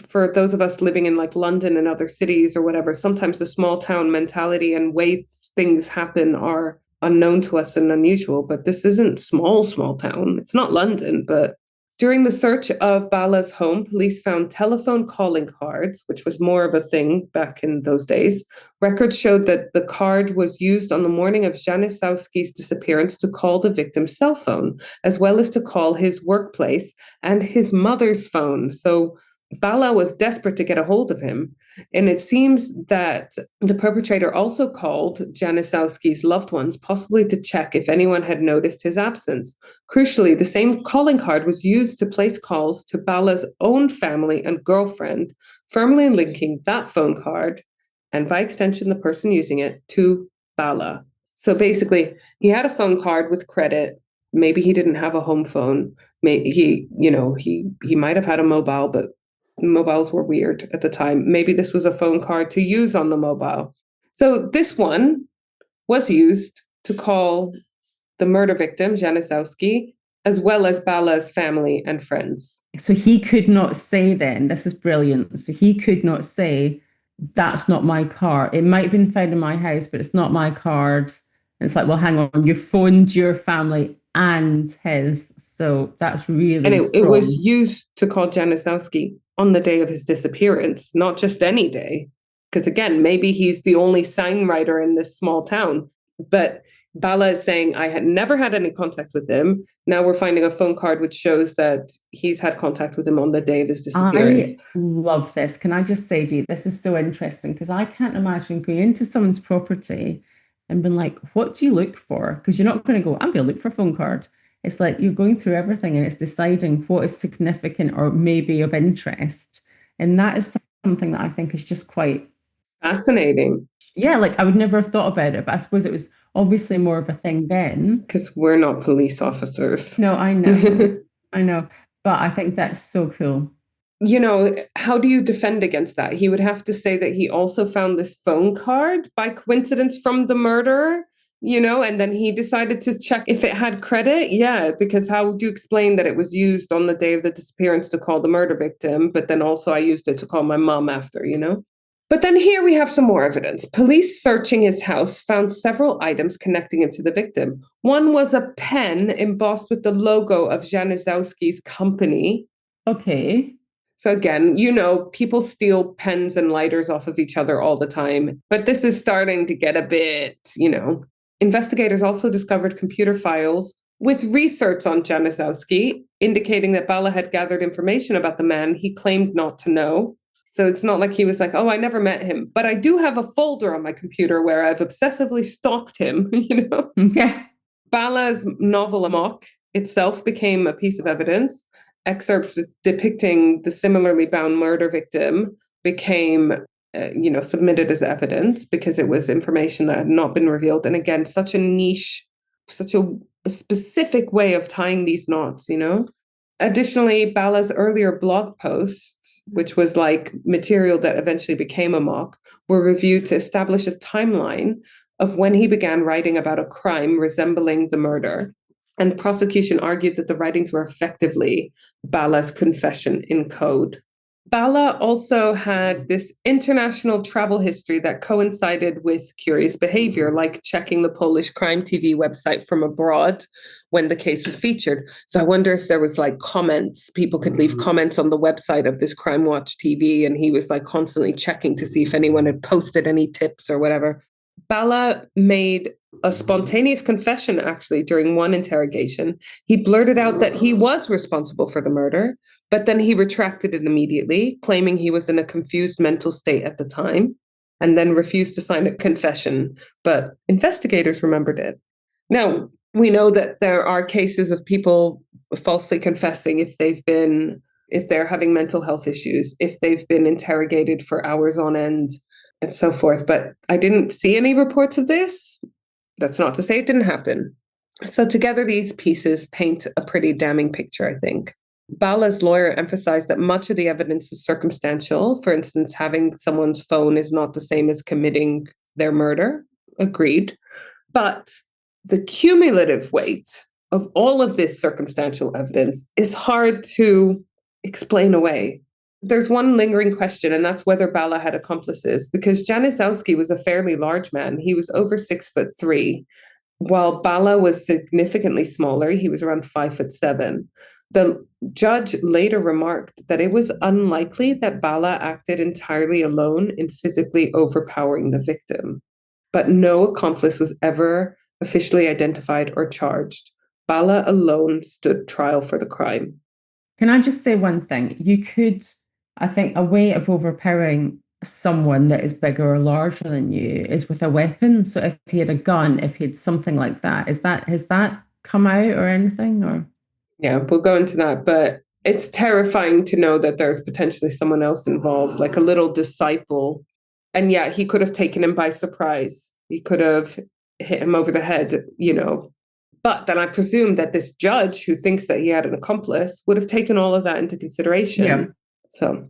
[SPEAKER 1] for those of us living in like London and other cities or whatever, sometimes the small town mentality and way things happen are unknown to us and unusual. But this isn't small town. It's not London, but during the search of Bala's home, police found telephone calling cards, which was more of a thing back in those days. Records showed that the card was used on the morning of Janiszewski's disappearance to call the victim's cell phone, as well as to call his workplace and his mother's phone. So Bala was desperate to get a hold of him. And it seems that the perpetrator also called Janiszewski's loved ones, possibly to check if anyone had noticed his absence. Crucially, the same calling card was used to place calls to Bala's own family and girlfriend, firmly linking that phone card, and by extension, the person using it, to Bala. So basically, he had a phone card with credit. Maybe he didn't have a home phone. Maybe he might have had a mobile, but mobiles were weird at the time. Maybe this was a phone card to use on the mobile. So this one was used to call the murder victim, Janiszewski, as well as Bala's family and friends.
[SPEAKER 2] So he could not say then, this is brilliant. So he could not say, that's not my car. It might have been found in my house, but it's not my card. And it's like, well, hang on, you phoned your family and his. So that's really
[SPEAKER 1] And it was
[SPEAKER 2] strong.
[SPEAKER 1] used to call Janiszewski on the day of his disappearance, not just any day. Because again, maybe he's the only signwriter in this small town. But Bala is saying, I had never had any contact with him. Now we're finding a phone card which shows that he's had contact with him on the day of his disappearance.
[SPEAKER 2] I love this. Can I just say, Dee, this is so interesting because I can't imagine going into someone's property and being like, what do you look for? Because you're not going to go, I'm going to look for a phone card. It's like you're going through everything and it's deciding what is significant or maybe of interest. And that is something that I think is just quite,
[SPEAKER 1] Fascinating.
[SPEAKER 2] yeah, like I would never have thought about it, but I suppose it was obviously more of a thing then.
[SPEAKER 1] Because we're not police officers.
[SPEAKER 2] No, I know. I know. But I think that's so cool.
[SPEAKER 1] How do you defend against that? He would have to say that he also found this phone card by coincidence from the murder, and then he decided to check if it had credit. Yeah, because how would you explain that it was used on the day of the disappearance to call the murder victim, but then also I used it to call my mom after? But then here we have some more evidence. Police searching his house found several items connecting him to the victim. One was a pen embossed with the logo of Janiszewski's company.
[SPEAKER 2] Okay.
[SPEAKER 1] So again, people steal pens and lighters off of each other all the time, but this is starting to get a bit. Investigators also discovered computer files with research on Janiszewski, indicating that Bala had gathered information about the man he claimed not to know. So it's not like he was like, oh, I never met him, but I do have a folder on my computer where I've obsessively stalked him.
[SPEAKER 2] Yeah.
[SPEAKER 1] Bala's novel Amok itself became a piece of evidence. Excerpts depicting the similarly bound murder victim became, submitted as evidence because it was information that had not been revealed. And again, such a niche, such a specific way of tying these knots. Additionally, Bala's earlier blog posts, which was like material that eventually became Amok, were reviewed to establish a timeline of when he began writing about a crime resembling the murder. And prosecution argued that the writings were effectively Bala's confession in code. Bala also had this international travel history that coincided with curious behavior, like checking the Polish crime TV website from abroad when the case was featured. So I wonder if there was like comments, people could leave comments on the website of this Crime Watch TV, and he was like constantly checking to see if anyone had posted any tips or whatever. Bala made a spontaneous confession, actually, during one interrogation. He blurted out that he was responsible for the murder, but then he retracted it immediately, claiming he was in a confused mental state at the time, and then refused to sign a confession. But investigators remembered it. Now, we know that there are cases of people falsely confessing if they're having mental health issues, if they've been interrogated for hours on end, and so forth. But I didn't see any reports of this. That's not to say it didn't happen. So together, these pieces paint a pretty damning picture, I think. Bala's lawyer emphasized that much of the evidence is circumstantial. For instance, having someone's phone is not the same as committing their murder. Agreed. But the cumulative weight of all of this circumstantial evidence is hard to explain away. There's one lingering question, and that's whether Bala had accomplices, because Janiszewski was a fairly large man. He was over 6'3", while Bala was significantly smaller. He was around 5'7". The judge later remarked that it was unlikely that Bala acted entirely alone in physically overpowering the victim, but no accomplice was ever officially identified or charged. Bala alone stood trial for the crime.
[SPEAKER 2] Can I just say one thing? You could, I think, a way of overpowering someone that is bigger or larger than you is with a weapon. So if he had a gun, if he had something like that, has that come out or anything? Or
[SPEAKER 1] yeah, we'll go into that, but it's terrifying to know that there's potentially someone else involved, like a little disciple. And yeah, he could have taken him by surprise. He could have hit him over the head, But then I presume that this judge who thinks that he had an accomplice would have taken all of that into consideration.
[SPEAKER 2] Yeah.
[SPEAKER 1] So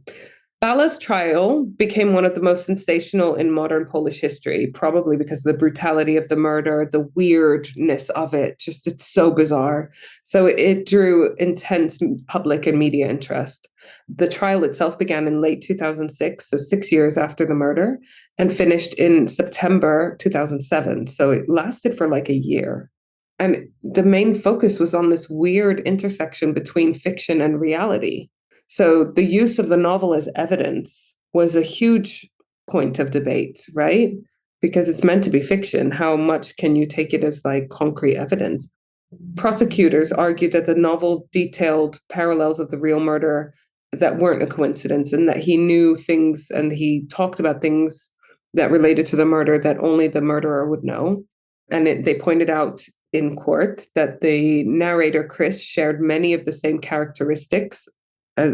[SPEAKER 1] Bala's trial became one of the most sensational in modern Polish history, probably because of the brutality of the murder, the weirdness of it, just it's so bizarre. So it drew intense public and media interest. The trial itself began in late 2006, so 6 years after the murder, and finished in September 2007. So it lasted for like a year. And the main focus was on this weird intersection between fiction and reality. So the use of the novel as evidence was a huge point of debate, right? Because it's meant to be fiction. How much can you take it as like concrete evidence? Prosecutors argued that the novel detailed parallels of the real murder that weren't a coincidence, and that he knew things and he talked about things that related to the murder that only the murderer would know. And they pointed out in court that the narrator, Chris, shared many of the same characteristics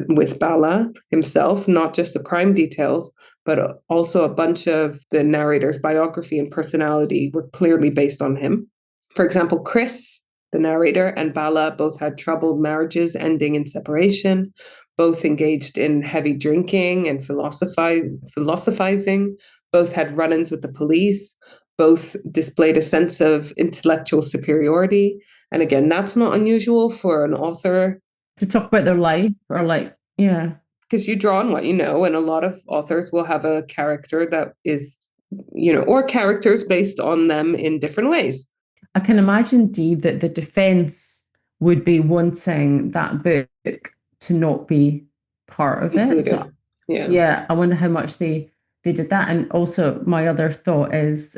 [SPEAKER 1] with Bala himself, not just the crime details, but also a bunch of the narrator's biography and personality were clearly based on him. For example, Chris, the narrator, and Bala both had troubled marriages ending in separation, both engaged in heavy drinking and philosophizing, both had run-ins with the police, both displayed a sense of intellectual superiority. And again, that's not unusual for an author
[SPEAKER 2] to talk about their life or
[SPEAKER 1] because you draw on what you know, and a lot of authors will have a character that is, or characters based on them in different ways.
[SPEAKER 2] I can imagine, Dee, that the defense would be wanting that book to not be part of it. So, yeah, I wonder how much they did that. And also, my other thought is,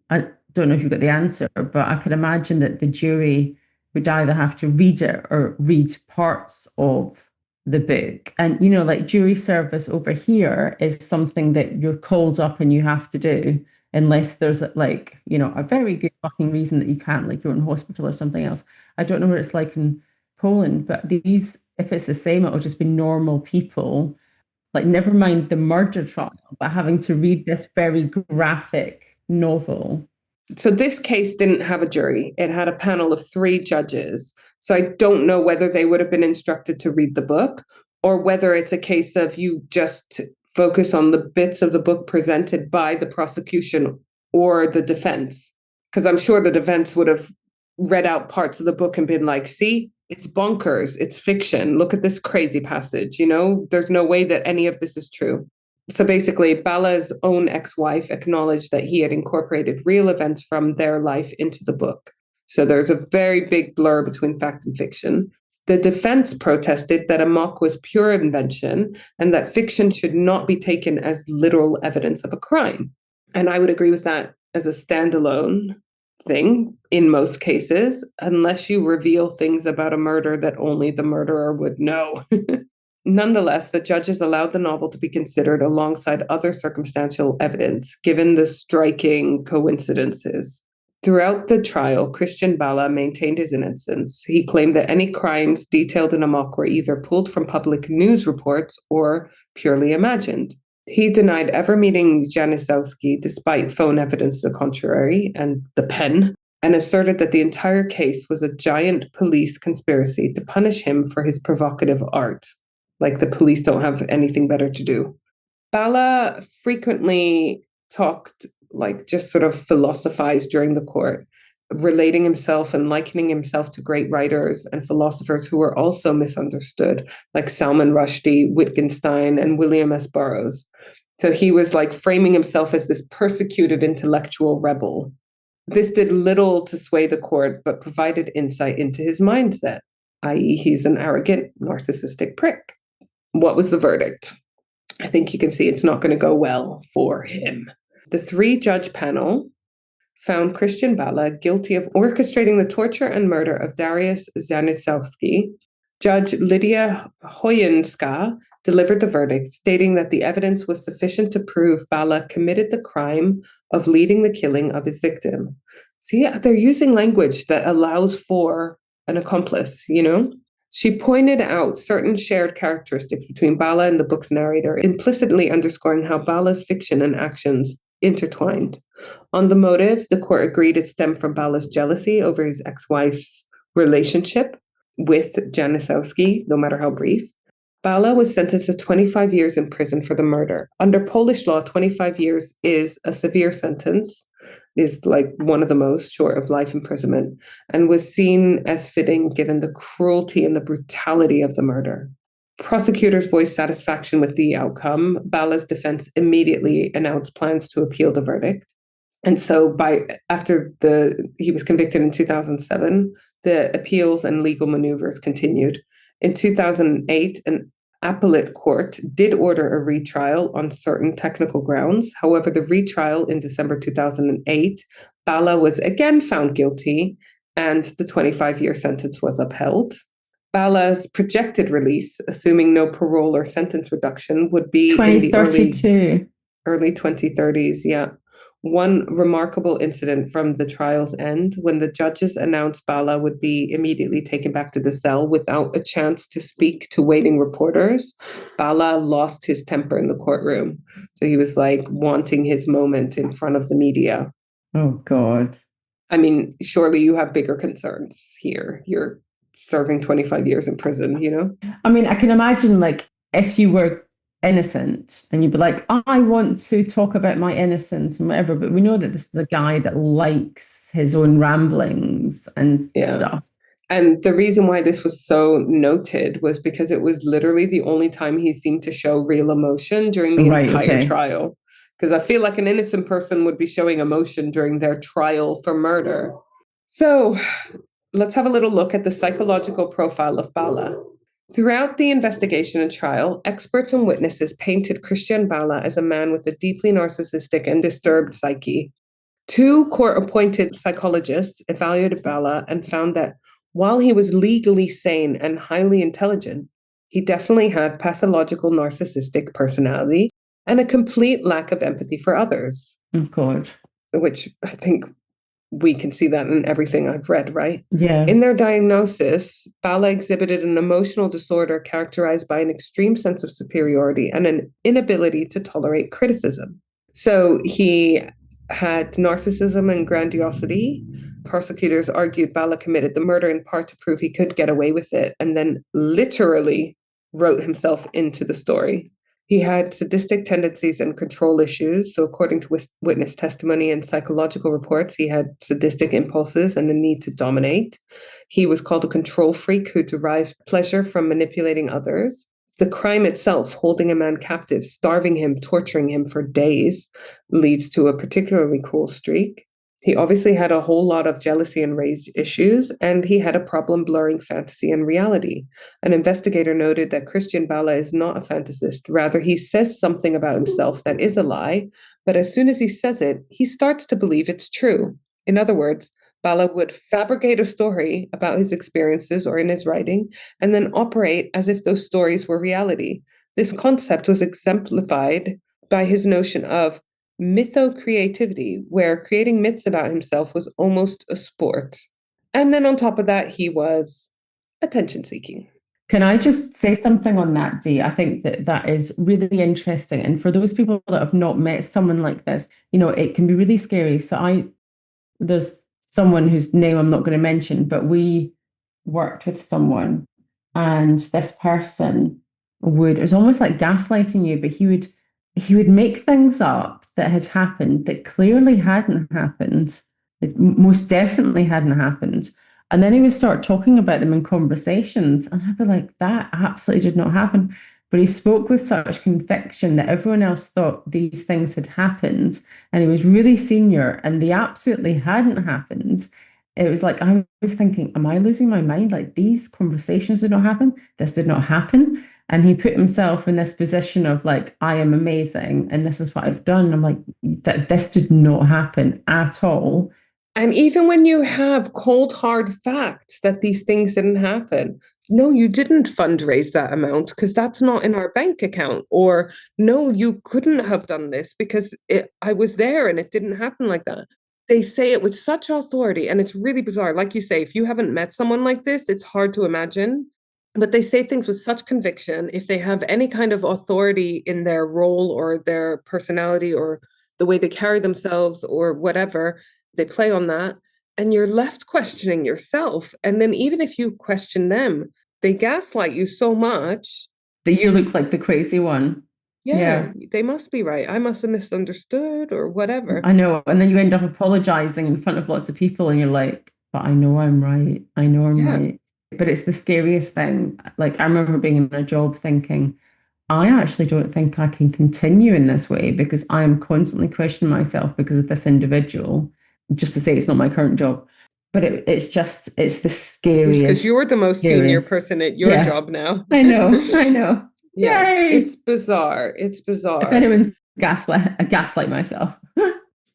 [SPEAKER 2] I don't know if you've got the answer, but I could imagine that the jury would either have to read it or read parts of the book. And, like jury service over here is something that you're called up and you have to do, unless there's like, a very good fucking reason that you can't, like you're in hospital or something else. I don't know what it's like in Poland, but these, if it's the same, it'll just be normal people, like never mind the murder trial, but having to read this very graphic novel.
[SPEAKER 1] So this case didn't have a jury. It had a panel of 3 judges. So I don't know whether they would have been instructed to read the book or whether it's a case of you just focus on the bits of the book presented by the prosecution or the defense. Because I'm sure the defense would have read out parts of the book and been like, see, it's bonkers. It's fiction. Look at this crazy passage. There's no way that any of this is true. So basically, Bala's own ex-wife acknowledged that he had incorporated real events from their life into the book. So there's a very big blur between fact and fiction. The defense protested that Amok was pure invention and that fiction should not be taken as literal evidence of a crime. And I would agree with that as a standalone thing in most cases, unless you reveal things about a murder that only the murderer would know. Nonetheless, the judges allowed the novel to be considered alongside other circumstantial evidence, given the striking coincidences. Throughout the trial, Krystian Bala maintained his innocence. He claimed that any crimes detailed in Amok were either pulled from public news reports or purely imagined. He denied ever meeting Janiszewski, despite phone evidence to the contrary and the pen. and asserted that the entire case was a giant police conspiracy to punish him for his provocative art. Like the police don't have anything better to do. Bala frequently talked, like just sort of philosophized during the court, relating himself and likening himself to great writers and philosophers who were also misunderstood, like Salman Rushdie, Wittgenstein, and William S. Burroughs. So he was like framing himself as this persecuted intellectual rebel. This did little to sway the court, but provided insight into his mindset, i.e., he's an arrogant, narcissistic prick. What was the verdict? I think you can see it's not going to go well for him. The 3-judge panel found Krystian Bala guilty of orchestrating the torture and murder of Dariusz Janiszewski. Judge Lydia Hoyenska delivered the verdict, stating that the evidence was sufficient to prove Bala committed the crime of leading the killing of his victim. See, they're using language that allows for an accomplice, you know? She pointed out certain shared characteristics between Bala and the book's narrator, implicitly underscoring how Bala's fiction and actions intertwined. On the motive, the court agreed it stemmed from Bala's jealousy over his ex-wife's relationship with Janiszewski, no matter how brief. Bala was sentenced to 25 years in prison for the murder. Under Polish law, 25 years is a severe sentence, is like one of the most, short of life imprisonment, and was seen as fitting given the cruelty and the brutality of the murder. Prosecutors voiced satisfaction with the outcome. Bala's defense immediately announced plans to appeal the verdict. And so he was convicted in 2007, the appeals and legal maneuvers continued. In 2008, an appellate court did order a retrial on certain technical grounds. However, the retrial in December 2008, Bala was again found guilty and the 25-year sentence was upheld. Bala's projected release, assuming no parole or sentence reduction, would be in the early 2030s. Yeah. One remarkable incident from the trial's end, when the judges announced Bala would be immediately taken back to the cell without a chance to speak to waiting reporters, Bala lost his temper in the courtroom. So he was like wanting his moment in front of the media.
[SPEAKER 2] Oh, God.
[SPEAKER 1] I mean, surely you have bigger concerns here. You're serving 25 years in prison, you know?
[SPEAKER 2] I mean, I can imagine, like, if you were innocent and you'd be like, I want to talk about my innocence and whatever, but we know that this is a guy that likes his own ramblings and stuff.
[SPEAKER 1] And the reason why this was so noted was because it was literally the only time he seemed to show real emotion during the entire trial. Because I feel like an innocent person would be showing emotion during their trial for murder. So let's have a little look at the psychological profile of Bala. Throughout the investigation and trial, experts and witnesses painted Krystian Bala as a man with a deeply narcissistic and disturbed psyche. 2 court-appointed psychologists evaluated Bala and found that while he was legally sane and highly intelligent, he definitely had pathological narcissistic personality and a complete lack of empathy for others.
[SPEAKER 2] Of course.
[SPEAKER 1] Which I think we can see that in everything I've read, right?
[SPEAKER 2] Yeah.
[SPEAKER 1] In their diagnosis, Bala exhibited an emotional disorder characterized by an extreme sense of superiority and an inability to tolerate criticism. So he had narcissism and grandiosity. Prosecutors argued Bala committed the murder in part to prove he could get away with it, and then literally wrote himself into the story. He had sadistic tendencies and control issues. So according to witness testimony and psychological reports, he had sadistic impulses and a need to dominate. He was called a control freak who derived pleasure from manipulating others. The crime itself, holding a man captive, starving him, torturing him for days, leads to a particularly cruel streak. He obviously had a whole lot of jealousy and rage issues, and he had a problem blurring fantasy and reality. An investigator noted that Krystian Bala is not a fantasist. Rather, he says something about himself that is a lie, but as soon as he says it, he starts to believe it's true. In other words, Bala would fabricate a story about his experiences or in his writing, and then operate as if those stories were reality. This concept was exemplified by his notion of mytho-creativity, where creating myths about himself was almost a sport. And then on top of that, he was attention-seeking.
[SPEAKER 2] Can I just say something on that, Dee? I think that is really interesting. And for those people that have not met someone like this, you know, it can be really scary. So there's someone whose name I'm not going to mention, but we worked with someone, and this person it was almost like gaslighting you, but he would make things up that had happened that clearly hadn't happened. It most definitely hadn't happened. And then he would start talking about them in conversations, and I'd be like, that absolutely did not happen. But he spoke with such conviction that everyone else thought these things had happened. And he was really senior, and they absolutely hadn't happened. It was like, I was thinking, am I losing my mind? Like, these conversations did not happen. This did not happen. And he put himself in this position of like, I am amazing and this is what I've done. I'm like, that this did not happen at all.
[SPEAKER 1] And even when you have cold, hard facts that these things didn't happen, no, you didn't fundraise that amount because that's not in our bank account. Or no, you couldn't have done this because I was there and it didn't happen like that. They say it with such authority, and it's really bizarre. Like you say, if you haven't met someone like this, it's hard to imagine. But they say things with such conviction. If they have any kind of authority in their role or their personality or the way they carry themselves or whatever, they play on that. And you're left questioning yourself. And then even if you question them, they gaslight you so much
[SPEAKER 2] that you look like the crazy one.
[SPEAKER 1] Yeah, they must be right. I must have misunderstood or whatever.
[SPEAKER 2] I know. And then you end up apologizing in front of lots of people, and you're like, but I know I'm right. I know I'm right. But it's the scariest thing. Like, I remember being in a job thinking, I actually don't think I can continue in this way because I am constantly questioning myself because of this individual. Just to say it's not my current job. But it's the scariest.
[SPEAKER 1] Because you're the most senior person at your job now.
[SPEAKER 2] I know.
[SPEAKER 1] Yeah,
[SPEAKER 2] Yay!
[SPEAKER 1] It's bizarre.
[SPEAKER 2] If anyone's I gaslight myself.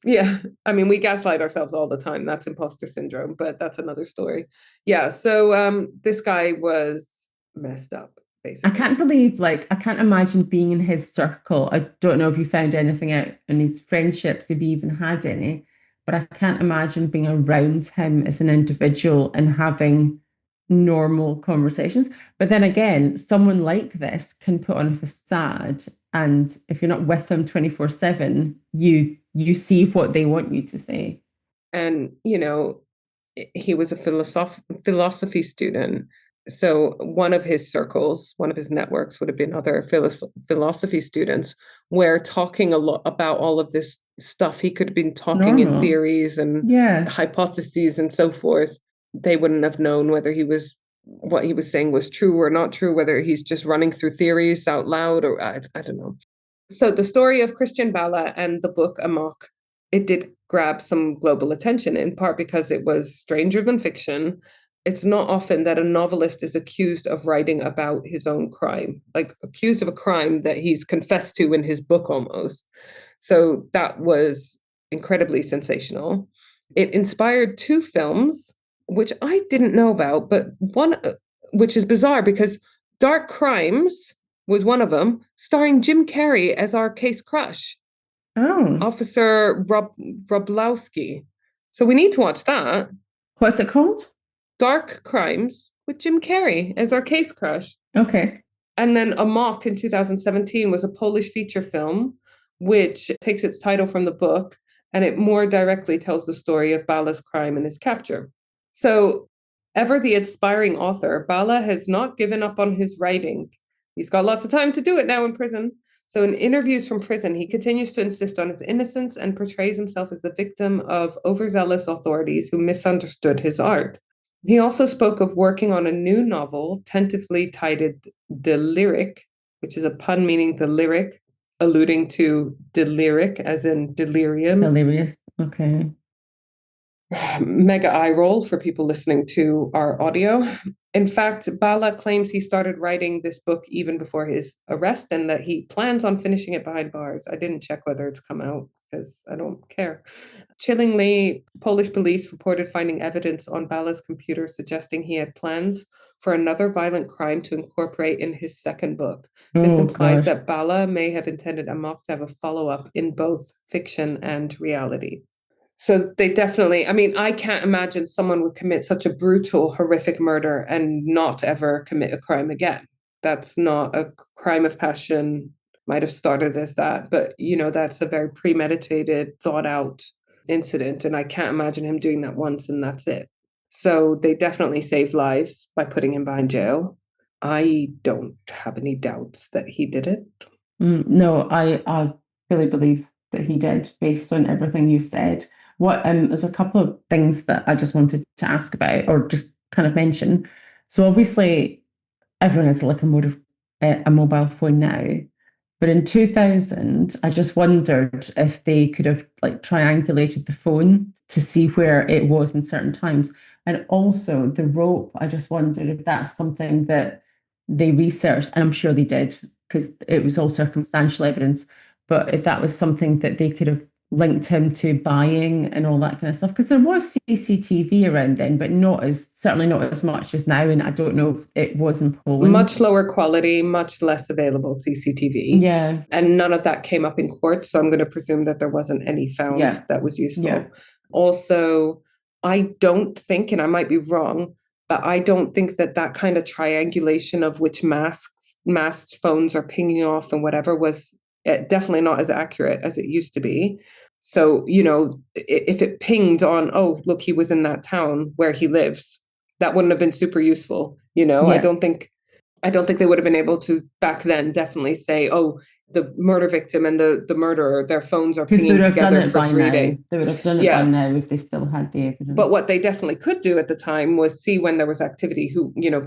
[SPEAKER 1] Yeah, I mean, we gaslight ourselves all the time. That's imposter syndrome, but that's another story. Yeah, so this guy was messed up, basically.
[SPEAKER 2] I can't imagine being in his circle. I don't know if you found anything out in his friendships, if he even had any, but I can't imagine being around him as an individual and having normal conversations. But then again, someone like this can put on a facade, and if you're not with them 24/7, you see what they want you to say.
[SPEAKER 1] And he was a philosophy student, so one of his circles, one of his networks would have been other philosophy students, where talking a lot about all of this stuff. He could have been talking in theories and hypotheses and so forth. They wouldn't have known whether what he was saying was true or not true, whether he's just running through theories out loud, or I don't know. So the story of Krystian Bala and the book Amok, it did grab some global attention, in part because it was stranger than fiction. It's not often that a novelist is accused of writing about his own crime, like accused of a crime that he's confessed to in his book almost. So that was incredibly sensational. It inspired 2 films, which I didn't know about, but one, which is bizarre because Dark Crimes was one of them, starring Jim Carrey as our case crush.
[SPEAKER 2] Oh.
[SPEAKER 1] Officer Wroblewski. So we need to watch that.
[SPEAKER 2] What's it called?
[SPEAKER 1] Dark Crimes with Jim Carrey as our case crush.
[SPEAKER 2] Okay.
[SPEAKER 1] And then Amok in 2017 was a Polish feature film, which takes its title from the book, and it more directly tells the story of Bala's crime and his capture. So, ever the aspiring author, Bala has not given up on his writing. He's got lots of time to do it now in prison. So in interviews from prison, he continues to insist on his innocence and portrays himself as the victim of overzealous authorities who misunderstood his art. He also spoke of working on a new novel, tentatively titled The Lyric, which is a pun meaning the lyric, alluding to deliric, as in delirium.
[SPEAKER 2] Delirious, okay.
[SPEAKER 1] Mega eye roll for people listening to our audio. In fact, Bala claims he started writing this book even before his arrest and that he plans on finishing it behind bars. I didn't check whether it's come out because I don't care. Chillingly, Polish police reported finding evidence on Bala's computer suggesting he had plans for another violent crime to incorporate in his second book. This implies that Bala may have intended Amok to have a follow-up in both fiction and reality. So they definitely, I mean, I can't imagine someone would commit such a brutal, horrific murder and not ever commit a crime again. That's not a crime of passion, might have started as that, but, that's a very premeditated, thought out incident, and I can't imagine him doing that once and that's it. So they definitely saved lives by putting him behind jail. I don't have any doubts that he did it.
[SPEAKER 2] No, I really believe that he did, based on everything you said. There's a couple of things that I just wanted to ask about, or just kind of mention. So obviously, everyone has like a mobile phone now, but in 2000, I just wondered if they could have like triangulated the phone to see where it was in certain times. And also the rope, I just wondered if that's something that they researched, and I'm sure they did, because it was all circumstantial evidence, but if that was something that they could have linked him to buying and all that kind of stuff, because there was CCTV around then, but certainly not as much as now. And I don't know if it was in Poland.
[SPEAKER 1] Much lower quality, much less available CCTV.
[SPEAKER 2] Yeah.
[SPEAKER 1] And none of that came up in court. So I'm going to presume that there wasn't any found that was useful.
[SPEAKER 2] Yeah.
[SPEAKER 1] Also, I don't think, and I might be wrong, but I don't think that kind of triangulation of which masked phones are pinging off and whatever was definitely not as accurate as it used to be. So, if it pinged on, oh, look, he was in that town where he lives, that wouldn't have been super useful.
[SPEAKER 2] Yeah.
[SPEAKER 1] I don't think they would have been able to back then definitely say, oh, the murder victim and the murderer, their phones are pinging together for 3 days.
[SPEAKER 2] They would have done it by now if they still had the evidence.
[SPEAKER 1] But what they definitely could do at the time was see when there was activity,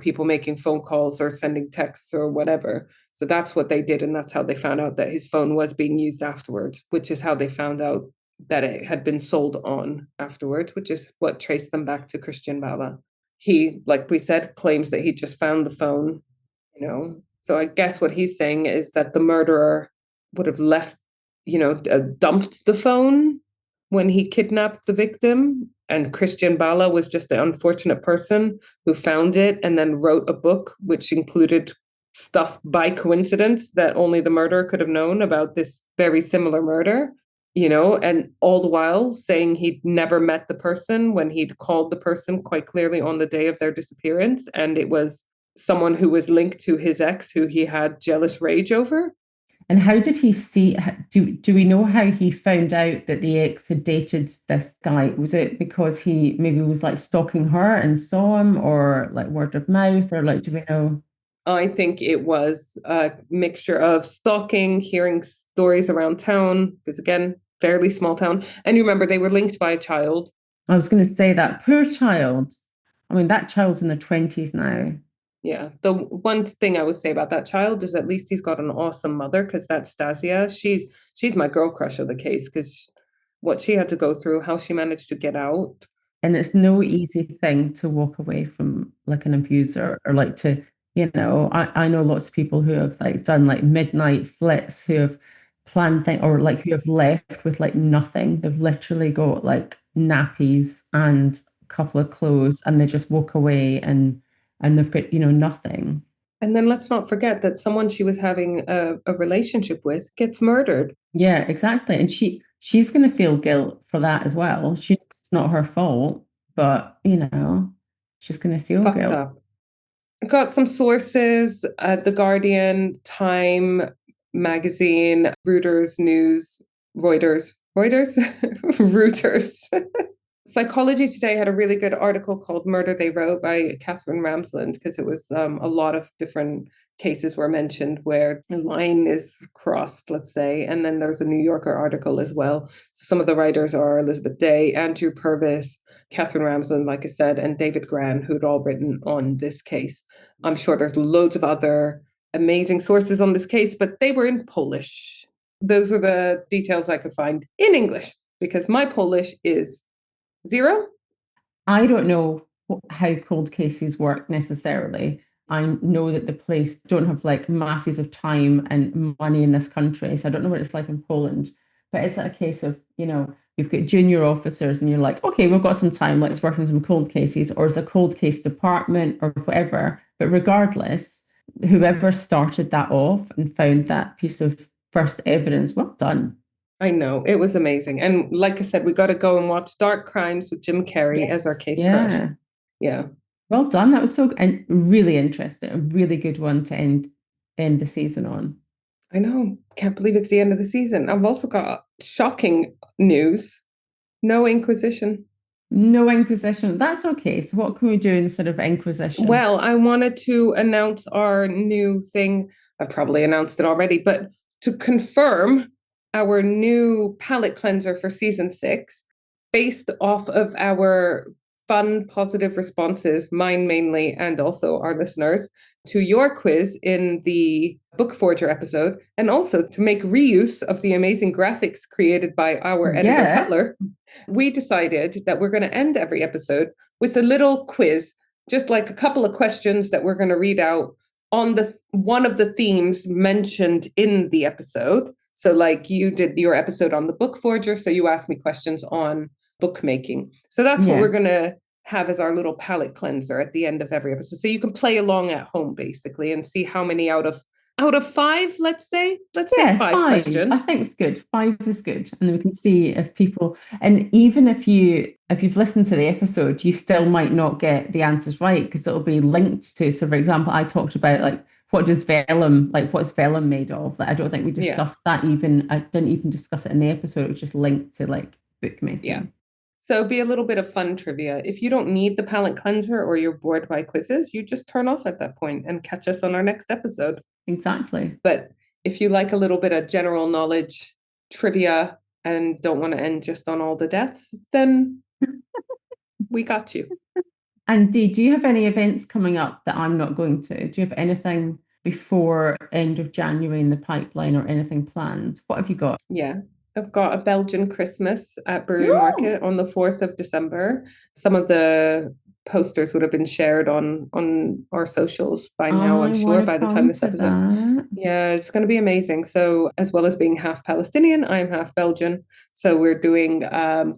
[SPEAKER 1] people making phone calls or sending texts or whatever. So that's what they did. And that's how they found out that his phone was being used afterwards, which is how they found out that it had been sold on afterwards, which is what traced them back to Krystian Bala. He, like we said, claims that he just found the phone. So I guess what he's saying is that the murderer would have left, dumped the phone when he kidnapped the victim, and Krystian Bala was just the unfortunate person who found it and then wrote a book which included stuff by coincidence that only the murderer could have known about this very similar murder, and all the while saying he'd never met the person when he'd called the person quite clearly on the day of their disappearance, and it was someone who was linked to his ex who he had jealous rage over.
[SPEAKER 2] And how did he see, do we know how he found out that the ex had dated this guy? Was it because he maybe was like stalking her and saw him, or like word of mouth, or like, do we know?
[SPEAKER 1] I think it was a mixture of stalking, hearing stories around town, because again, fairly small town. And you remember they were linked by a child.
[SPEAKER 2] I was going to say that poor child. I mean, that child's in the 20s now.
[SPEAKER 1] Yeah. The one thing I would say about that child is at least he's got an awesome mother, because that's Stasia. She's my girl crush of the case, because what she had to go through, how she managed to get out.
[SPEAKER 2] And it's no easy thing to walk away from like an abuser, or like to, I know lots of people who have like done like midnight flits, who have planned things, or like who have left with like nothing. They've literally got like nappies and a couple of clothes, and they just walk away and they've got, nothing.
[SPEAKER 1] And then let's not forget that someone she was having a relationship with gets murdered.
[SPEAKER 2] Yeah, exactly. And she's going to feel guilt for that as well. It's not her fault, but, she's going to feel guilt.
[SPEAKER 1] Up. Got some sources, The Guardian, Time Magazine, Reuters News, Reuters. Psychology Today had a really good article called Murder They Wrote by Catherine Ramsland, because it was a lot of different cases were mentioned where the line is crossed, let's say. And then there's a New Yorker article as well. So some of the writers are Elizabeth Day, Andrew Purvis, Catherine Ramsland, like I said, and David Gran, who'd all written on this case. I'm sure there's loads of other amazing sources on this case, but they were in Polish. Those were the details I could find in English, because my Polish is 0.
[SPEAKER 2] I don't know how cold cases work necessarily. I know that the police don't have like masses of time and money in this country, so I don't know what it's like in Poland. But it's a case of, you've got junior officers and you're like, okay, we've got some time, let's work on some cold cases, or it's a cold case department or whatever. But regardless, whoever started that off and found that piece of first evidence, well done.
[SPEAKER 1] I know, it was amazing. And like I said, we got to go and watch Dark Crimes with Jim Carrey as our case crush. Yeah.
[SPEAKER 2] Well done. That was and really interesting. A really good one to end the season on.
[SPEAKER 1] I know. Can't believe it's the end of the season. I've also got shocking news. No Inquisition.
[SPEAKER 2] No Inquisition. That's okay. So what can we do instead of Inquisition?
[SPEAKER 1] Well, I wanted to announce our new thing. I probably announced it already, but to confirm our new palette cleanser for season 6, based off of our fun, positive responses, mine mainly, and also our listeners, to your quiz in the Book Forger episode, and also to make reuse of the amazing graphics created by our editor Cutler, we decided that we're going to end every episode with a little quiz, just like a couple of questions that we're going to read out on the one of the themes mentioned in the episode. So like you did your episode on the Book Forger, so you asked me questions on bookmaking. So that's what we're going to have as our little palette cleanser at the end of every episode. So you can play along at home basically and see how many out of 5, let's say 5 questions.
[SPEAKER 2] I think it's good. 5 is good. And then we can see if people, and even if you've listened to the episode, you still might not get the answers right because it'll be linked to. So for example, I talked about like, what's vellum made of? Like, I don't think we discussed that even. I didn't even discuss it in the episode. It was just linked to like bookmaking.
[SPEAKER 1] Yeah. So it'll be a little bit of fun trivia. If you don't need the palette cleanser or you're bored by quizzes, you just turn off at that point and catch us on our next episode.
[SPEAKER 2] Exactly.
[SPEAKER 1] But if you like a little bit of general knowledge trivia and don't want to end just on all the deaths, then we got you.
[SPEAKER 2] And Dee, do you have any events coming up that I'm not going to? Do you have anything before end of January in the pipeline or anything planned? What have you got?
[SPEAKER 1] Yeah. I've got a Belgian Christmas at Brewery Market on the 4th of December. Some of the posters would have been shared on our socials by now, I'm sure, by the time this episode. Yeah, it's going to be amazing. So as well as being half Palestinian, I'm half Belgian. So we're doing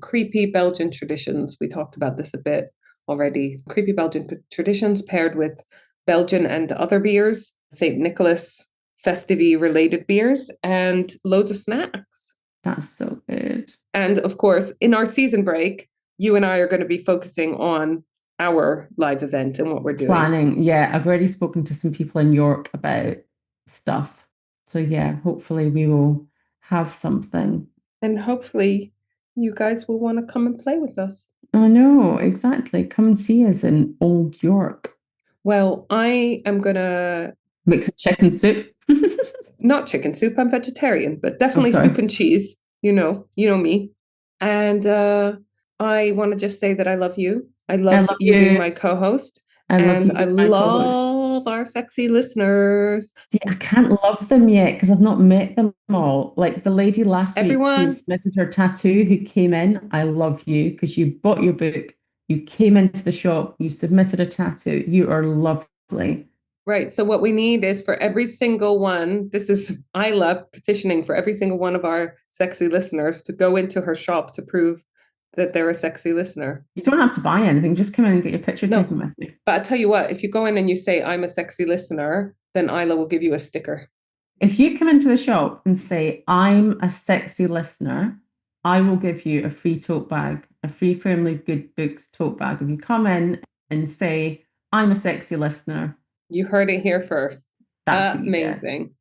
[SPEAKER 1] creepy Belgian traditions. We talked about this a bit already. Creepy Belgian traditions paired with Belgian and other beers, St. Nicholas festive related beers, and loads of snacks.
[SPEAKER 2] That's so good.
[SPEAKER 1] And of course, in our season break, you and I are going to be focusing on our live event and what we're doing.
[SPEAKER 2] Planning. Yeah, I've already spoken to some people in York about stuff. So yeah, hopefully we will have something.
[SPEAKER 1] And hopefully you guys will want to come and play with us.
[SPEAKER 2] I know, exactly. Come and see us in Old York.
[SPEAKER 1] Well, I am going to...
[SPEAKER 2] make some chicken soup.
[SPEAKER 1] Not chicken soup, I'm vegetarian, but definitely soup and cheese. You know me. And I want to just say that I love you. I love you being my co-host. I love our sexy listeners.
[SPEAKER 2] See, I can't love them yet because I've not met them all. Like the lady last week who submitted her tattoo who came in. I love you because you bought your book, you came into the shop, you submitted a tattoo. You are lovely.
[SPEAKER 1] Right. So what we need is for every single one, this is Isla petitioning for every single one of our sexy listeners to go into her shop to prove that they're a sexy listener.
[SPEAKER 2] You don't have to buy anything. Just come in and get your picture taken with you.
[SPEAKER 1] But I'll tell you what, if you go in and you say, I'm a sexy listener, then Isla will give you a sticker.
[SPEAKER 2] If you come into the shop and say, I'm a sexy listener, I will give you a free tote bag, a free Firmly Good Books tote bag. If you come in and say, I'm a sexy listener,
[SPEAKER 1] you heard it here first. That's amazing.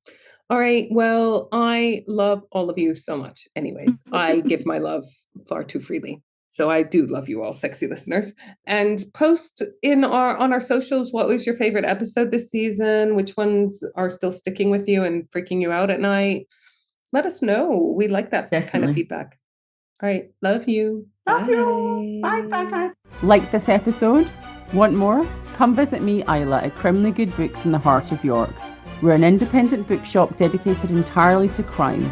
[SPEAKER 1] All right. Well, I love all of you so much. Anyways, I give my love far too freely. So I do love you all, sexy listeners. And post on our socials, what was your favorite episode this season? Which ones are still sticking with you and freaking you out at night? Let us know. We like that kind of feedback. All right. Love you.
[SPEAKER 2] Love you. Bye, bye, bye. Like this episode? Want more? Come visit me, Isla, at Crimley Good Books in the heart of York. We're an independent bookshop dedicated entirely to crime.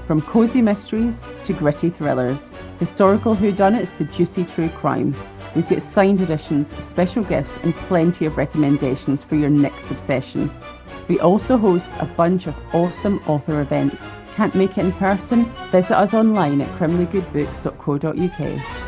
[SPEAKER 2] From cosy mysteries to gritty thrillers, historical whodunits to juicy true crime. We've got signed editions, special gifts and plenty of recommendations for your next obsession. We also host a bunch of awesome author events. Can't make it in person? Visit us online at crimleygoodbooks.co.uk.